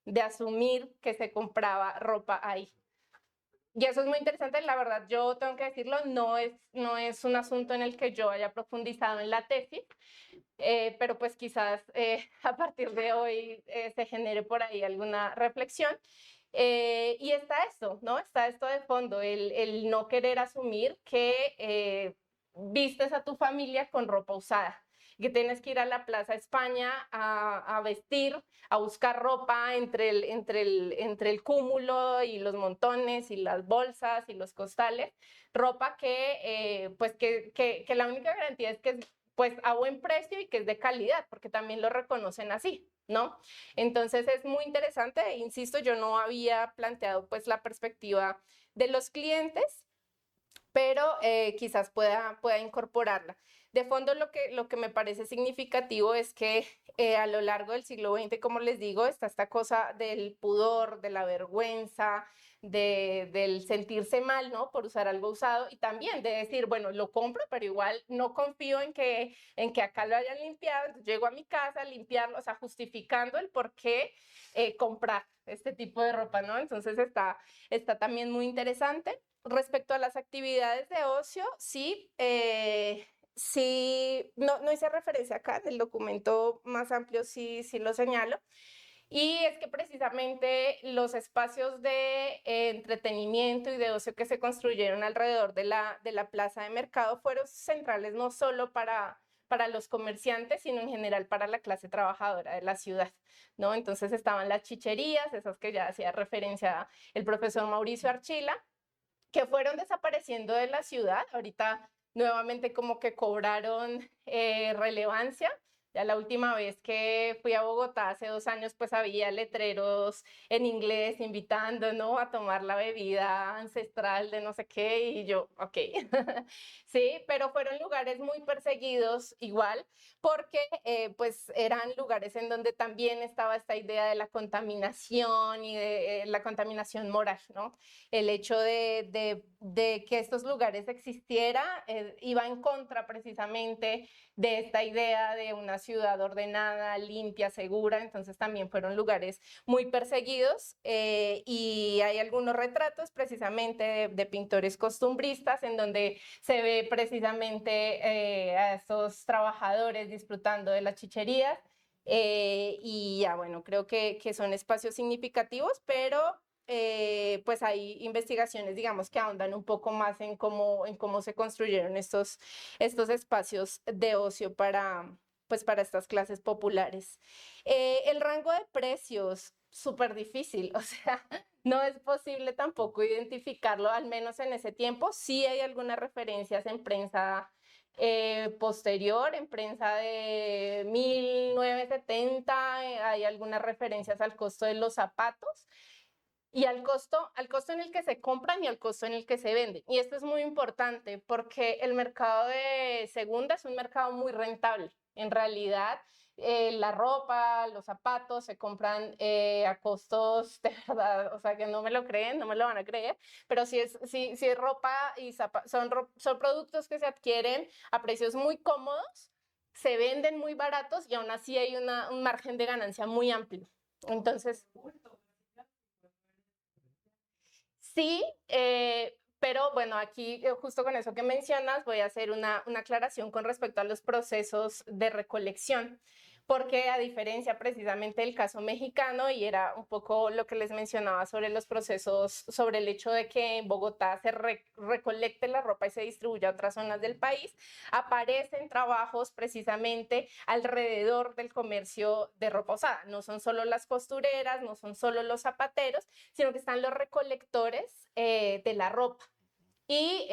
de asumir que se compraba ropa ahí. Y eso es muy interesante, la verdad, yo tengo que decirlo, no es un asunto en el que yo haya profundizado en la tesis, pero pues quizás a partir de hoy se genere por ahí alguna reflexión. Y está esto, ¿no? Está esto de fondo, el no querer asumir que vistes a tu familia con ropa usada, que tienes que ir a la Plaza España a vestir, a buscar ropa entre el cúmulo y los montones y las bolsas y los costales, ropa que la única garantía es que es pues a buen precio y que es de calidad, porque también lo reconocen así, ¿no? Entonces es muy interesante, insisto, yo no había planteado pues la perspectiva de los clientes, pero quizás pueda incorporarla. De fondo, lo que me parece significativo es que a lo largo del siglo XX, como les digo, está esta cosa del pudor, de la vergüenza, del sentirse mal, ¿no?, por usar algo usado, y también de decir, bueno, lo compro, pero igual no confío en que acá lo hayan limpiado, entonces llego a mi casa a limpiarlo, o sea, justificando el por qué comprar este tipo de ropa, ¿no? Entonces está también muy interesante. Respecto a las actividades de ocio, sí, no hice referencia acá, en el documento más amplio sí lo señalo, y es que precisamente los espacios de entretenimiento y de ocio que se construyeron alrededor de la plaza de mercado fueron centrales no solo para los comerciantes, sino en general para la clase trabajadora de la ciudad, ¿no? Entonces estaban las chicherías, esas que ya hacía referencia el profesor Mauricio Archila, que fueron desapareciendo de la ciudad. Ahorita nuevamente como que cobraron relevancia. Ya la última vez que fui a Bogotá hace 2 años, pues había letreros en inglés invitando, ¿no?, a tomar la bebida ancestral de no sé qué, y yo, ok. Sí, pero fueron lugares muy perseguidos igual, porque pues eran lugares en donde también estaba esta idea de la contaminación y de la contaminación moral, ¿no? El hecho de que estos lugares existieran iba en contra precisamente de esta idea de una ciudad ordenada, limpia, segura. Entonces también fueron lugares muy perseguidos, y hay algunos retratos precisamente de pintores costumbristas en donde se ve precisamente a estos trabajadores disfrutando de las chicherías, y ya bueno, creo que son espacios significativos, pero pues hay investigaciones, digamos, que ahondan un poco más en cómo se construyeron estos espacios de ocio para estas clases populares. El rango de precios, súper difícil, o sea, no es posible tampoco identificarlo, al menos en ese tiempo. Sí hay algunas referencias en prensa posterior, en prensa de 1970, hay algunas referencias al costo de los zapatos, y al costo en el que se compran y al costo en el que se venden. Y esto es muy importante porque el mercado de segunda es un mercado muy rentable. En realidad, la ropa, los zapatos se compran a costos, de verdad, o sea, que no me lo creen, no me lo van a creer, pero si es ropa y zapatos, son productos que se adquieren a precios muy cómodos, se venden muy baratos y aún así hay un margen de ganancia muy amplio. Entonces, sí, pero bueno, aquí justo con eso que mencionas voy a hacer una aclaración con respecto a los procesos de recolección, porque a diferencia precisamente del caso mexicano, y era un poco lo que les mencionaba sobre los procesos, sobre el hecho de que en Bogotá se recolecte la ropa y se distribuya a otras zonas del país, aparecen trabajos precisamente alrededor del comercio de ropa usada. No son solo las costureras, no son solo los zapateros, sino que están los recolectores de la ropa. Y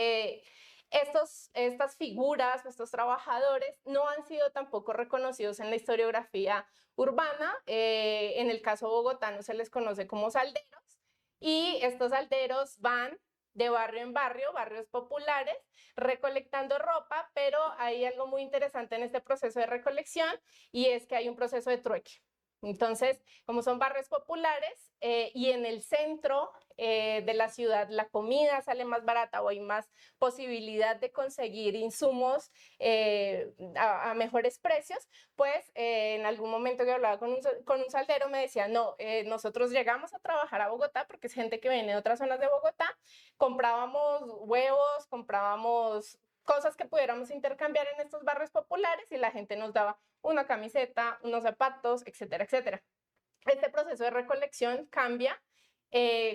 estas figuras, estos trabajadores, no han sido tampoco reconocidos en la historiografía urbana. En el caso bogotano se les conoce como salderos, y estos salderos van de barrio en barrio, barrios populares, recolectando ropa, pero hay algo muy interesante en este proceso de recolección, y es que hay un proceso de trueque. Entonces, como son barrios populares y en el centro de la ciudad la comida sale más barata o hay más posibilidad de conseguir insumos a mejores precios, pues en algún momento que hablaba con un saldero me decía, no, nosotros llegamos a trabajar a Bogotá porque es gente que viene de otras zonas de Bogotá, comprábamos huevos, comprábamos cosas que pudiéramos intercambiar en estos barrios populares y la gente nos daba una camiseta, unos zapatos, etcétera, etcétera. Este proceso de recolección cambia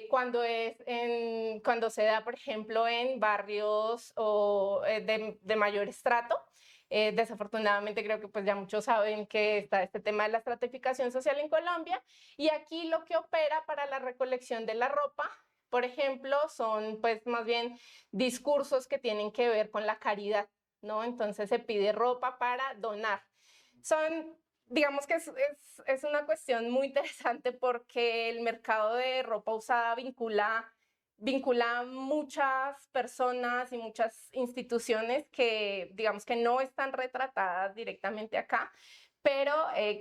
cuando se da, por ejemplo, en barrios de mayor estrato. Desafortunadamente creo que pues ya muchos saben que está este tema de la estratificación social en Colombia, y aquí lo que opera para la recolección de la ropa, por ejemplo, son pues más bien discursos que tienen que ver con la caridad, ¿no? Entonces se pide ropa para donar. Digamos que es una cuestión muy interesante porque el mercado de ropa usada vincula a muchas personas y muchas instituciones que digamos que no están retratadas directamente acá, pero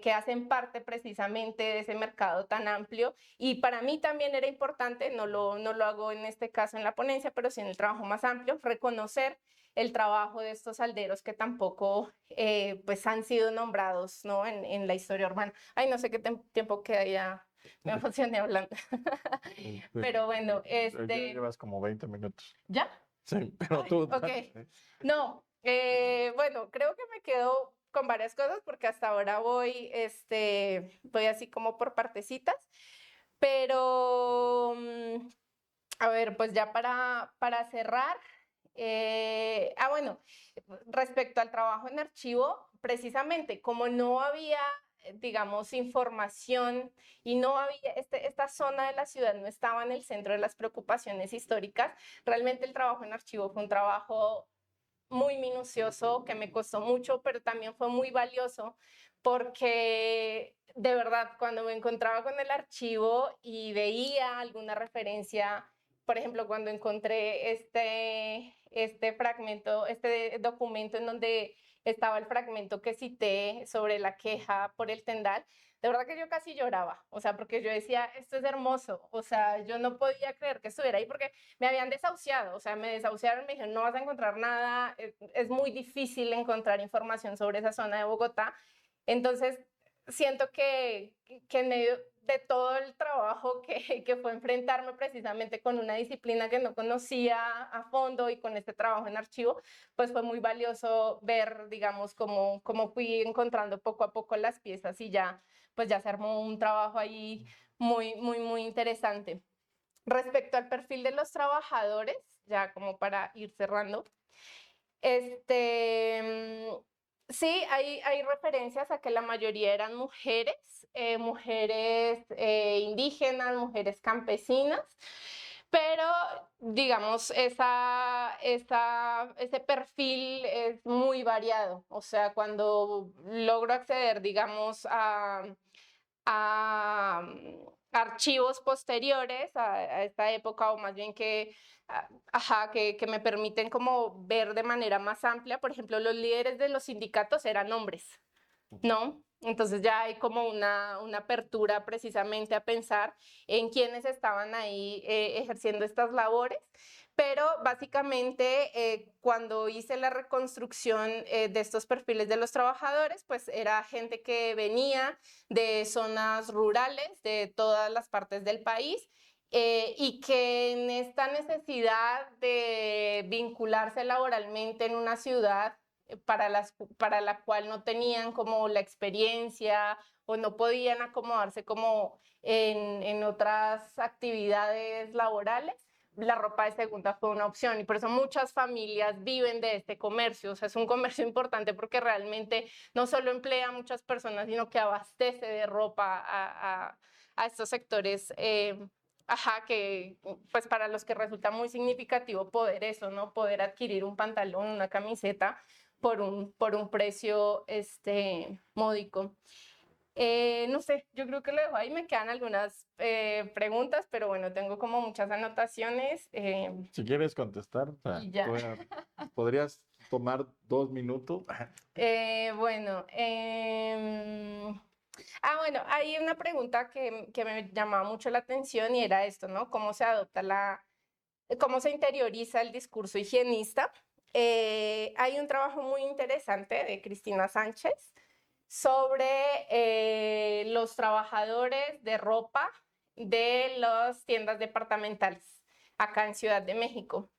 que hacen parte precisamente de ese mercado tan amplio. Y para mí también era importante, no lo hago en este caso en la ponencia, pero sí en el trabajo más amplio, reconocer el trabajo de estos alderos que tampoco pues han sido nombrados, ¿no? en la historia urbana. Ay, no sé qué tiempo queda ya, me emocioné hablando. Pero bueno, Ya llevas como 20 minutos. ¿Ya? Sí, pero Ay, tú. ok. No, bueno, creo que me quedo con varias cosas porque hasta ahora voy así como por partecitas, pero a ver, pues ya para cerrar, bueno, respecto al trabajo en archivo, precisamente como no había, digamos, información y no había, esta zona de la ciudad no estaba en el centro de las preocupaciones históricas, realmente el trabajo en archivo fue un trabajo muy minucioso, que me costó mucho, pero también fue muy valioso porque de verdad cuando me encontraba con el archivo y veía alguna referencia, por ejemplo, cuando encontré este fragmento, este documento en donde estaba el fragmento que cité sobre la queja por el tendal, de verdad que yo casi lloraba, o sea, porque yo decía, esto es hermoso, o sea, yo no podía creer que estuviera ahí porque me habían desahuciado, o sea, me desahuciaron, me dijeron, no vas a encontrar nada, es muy difícil encontrar información sobre esa zona de Bogotá. Entonces, siento que en medio de todo el trabajo que fue enfrentarme precisamente con una disciplina que no conocía a fondo y con este trabajo en archivo, pues fue muy valioso ver, digamos, cómo fui encontrando poco a poco las piezas y ya, pues ya se armó un trabajo ahí muy, muy, muy interesante. Respecto al perfil de los trabajadores, ya como para ir cerrando, sí, hay referencias a que la mayoría eran mujeres, mujeres indígenas, mujeres campesinas, pero digamos, ese perfil es muy variado. O sea, cuando logro acceder, digamos, a archivos posteriores a esta época, o más bien que me permiten como ver de manera más amplia. Por ejemplo, los líderes de los sindicatos eran hombres. ¿no? Entonces ya hay como una apertura precisamente a pensar en quiénes estaban ahí ejerciendo estas labores, pero básicamente cuando hice la reconstrucción de estos perfiles de los trabajadores, pues era gente que venía de zonas rurales de todas las partes del país, y que en esta necesidad de vincularse laboralmente en una ciudad para la cual no tenían como la experiencia o no podían acomodarse como en otras actividades laborales, la ropa de segunda fue una opción y por eso muchas familias viven de este comercio. O sea, es un comercio importante porque realmente no solo emplea a muchas personas, sino que abastece de ropa a estos sectores. Ajá, que pues para los que resulta muy significativo poder eso, ¿no? Poder adquirir un pantalón, una camiseta por un precio módico. No sé, yo creo que lo dejo ahí, me quedan algunas preguntas, pero bueno, tengo como muchas anotaciones. Si quieres contestar, Y ya. podrías tomar 2 minutos. Bueno, bueno, hay una pregunta que me llamaba mucho la atención y era esto, ¿no? ¿Cómo se adopta cómo se interioriza el discurso higienista? Hay un trabajo muy interesante de Cristina Sánchez sobre los trabajadores de ropa de las tiendas departamentales acá en Ciudad de México.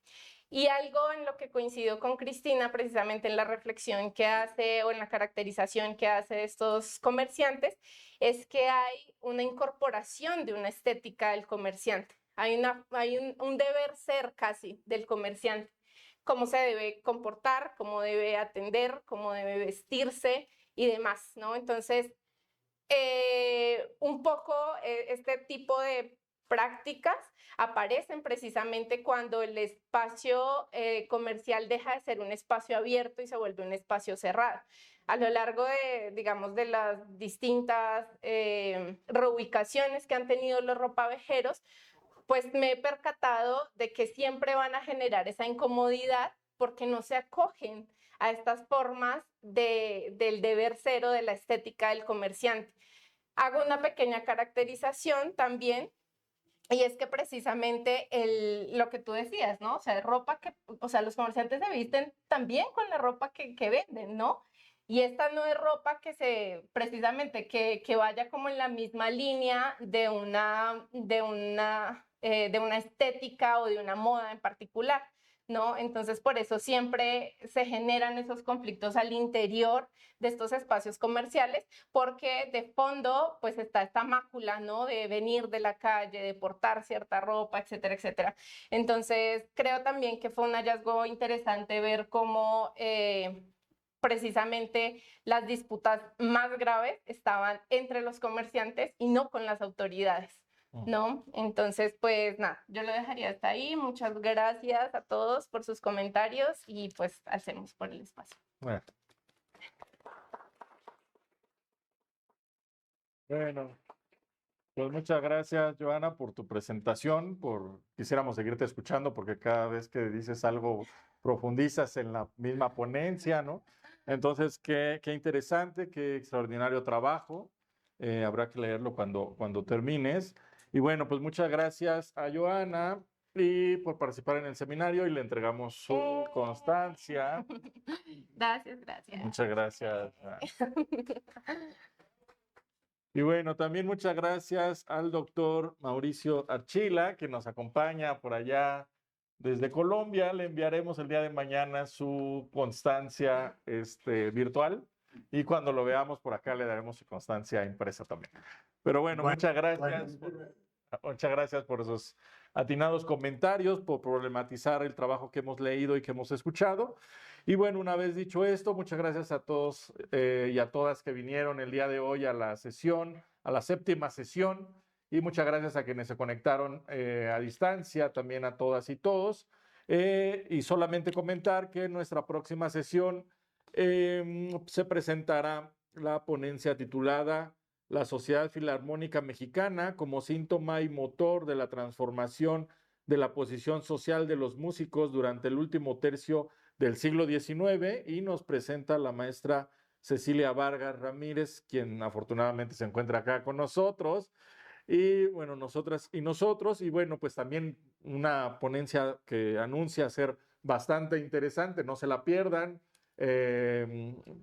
Y algo en lo que coincido con Cristina, precisamente en la reflexión que hace o en la caracterización que hace de estos comerciantes, es que hay una incorporación de una estética del comerciante. Hay un deber ser casi del comerciante, cómo se debe comportar, cómo debe atender, cómo debe vestirse y demás, ¿no? Entonces, un poco este tipo de prácticas aparecen precisamente cuando el espacio comercial deja de ser un espacio abierto y se vuelve un espacio cerrado. A lo largo de, digamos, de las distintas reubicaciones que han tenido los ropavejeros, pues me he percatado de que siempre van a generar esa incomodidad porque no se acogen a estas formas del deber ser o de la estética del comerciante. Hago una pequeña caracterización también, y es que precisamente lo que tú decías, ¿no? O sea, los comerciantes se visten también con la ropa que venden, ¿no? Y esta no es ropa precisamente que vaya como en la misma línea de una estética o de una moda en particular, ¿no? Entonces, por eso siempre se generan esos conflictos al interior de estos espacios comerciales, porque de fondo, pues está esta mácula, ¿no? De venir de la calle, de portar cierta ropa, etcétera, etcétera. Entonces, creo también que fue un hallazgo interesante ver cómo precisamente las disputas más graves estaban entre los comerciantes y no con las autoridades, ¿no? Entonces, pues nada, yo lo dejaría hasta ahí. Muchas gracias a todos por sus comentarios y pues hacemos por el espacio. Bueno, pues muchas gracias, Joana, por tu presentación. Quisiéramos seguirte escuchando porque cada vez que dices algo profundizas en la misma ponencia, ¿no? Entonces, qué interesante, qué extraordinario trabajo. Habrá que leerlo cuando termines. Y bueno, pues muchas gracias a Joana y por participar en el seminario y le entregamos su constancia. Gracias. Muchas gracias. Y bueno, también muchas gracias al doctor Mauricio Archila, que nos acompaña por allá desde Colombia. Le enviaremos el día de mañana su constancia virtual y cuando lo veamos por acá le daremos su constancia impresa también. Pero bueno, muchas gracias. Muchas gracias por esos atinados comentarios, por problematizar el trabajo que hemos leído y que hemos escuchado. Y bueno, una vez dicho esto, muchas gracias a todos y a todas que vinieron el día de hoy a la sesión, a la 7ª sesión. Y muchas gracias a quienes se conectaron a distancia, también a todas y todos. Y solamente comentar que en nuestra próxima sesión se presentará la ponencia titulada La Sociedad Filarmónica Mexicana como síntoma y motor de la transformación de la posición social de los músicos durante el último tercio del siglo XIX, y nos presenta la maestra Cecilia Vargas Ramírez, quien afortunadamente se encuentra acá con nosotros. Y bueno, nosotras y nosotros, y bueno, pues también una ponencia que anuncia ser bastante interesante, no se la pierdan.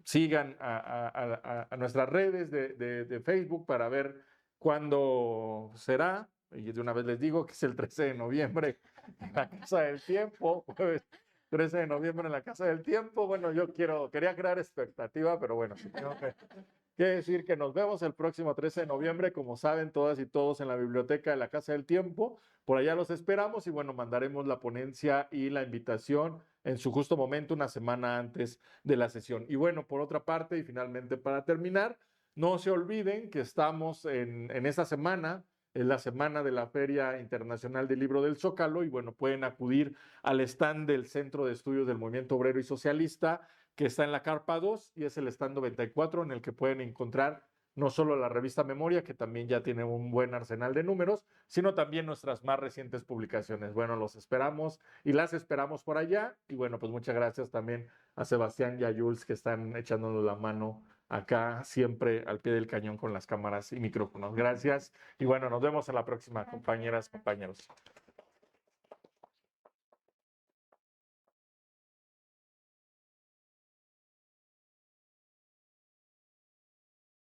Sigan a nuestras redes de Facebook para ver cuándo será. Y de una vez les digo que es el 13 de noviembre en la Casa del Tiempo, jueves 13 de noviembre en la Casa del Tiempo. Bueno, yo quería crear expectativa, pero bueno, si tengo que decir que nos vemos el próximo 13 de noviembre, como saben todas y todos, en la biblioteca de la Casa del Tiempo. Por allá los esperamos y bueno, mandaremos la ponencia y la invitación en su justo momento, una semana antes de la sesión. Y bueno, por otra parte, y finalmente para terminar, no se olviden que estamos en esta semana, es la semana de la Feria Internacional del Libro del Zócalo, y bueno, pueden acudir al stand del Centro de Estudios del Movimiento Obrero y Socialista, que está en la Carpa 2 y es el stand 94, en el que pueden encontrar no solo la revista Memoria, que también ya tiene un buen arsenal de números, sino también nuestras más recientes publicaciones. Bueno, los esperamos y las esperamos por allá. Y bueno, pues muchas gracias también a Sebastián y a Jules, que están echándonos la mano acá, siempre al pie del cañón con las cámaras y micrófonos. Gracias. Y bueno, nos vemos en la próxima, compañeras, compañeros.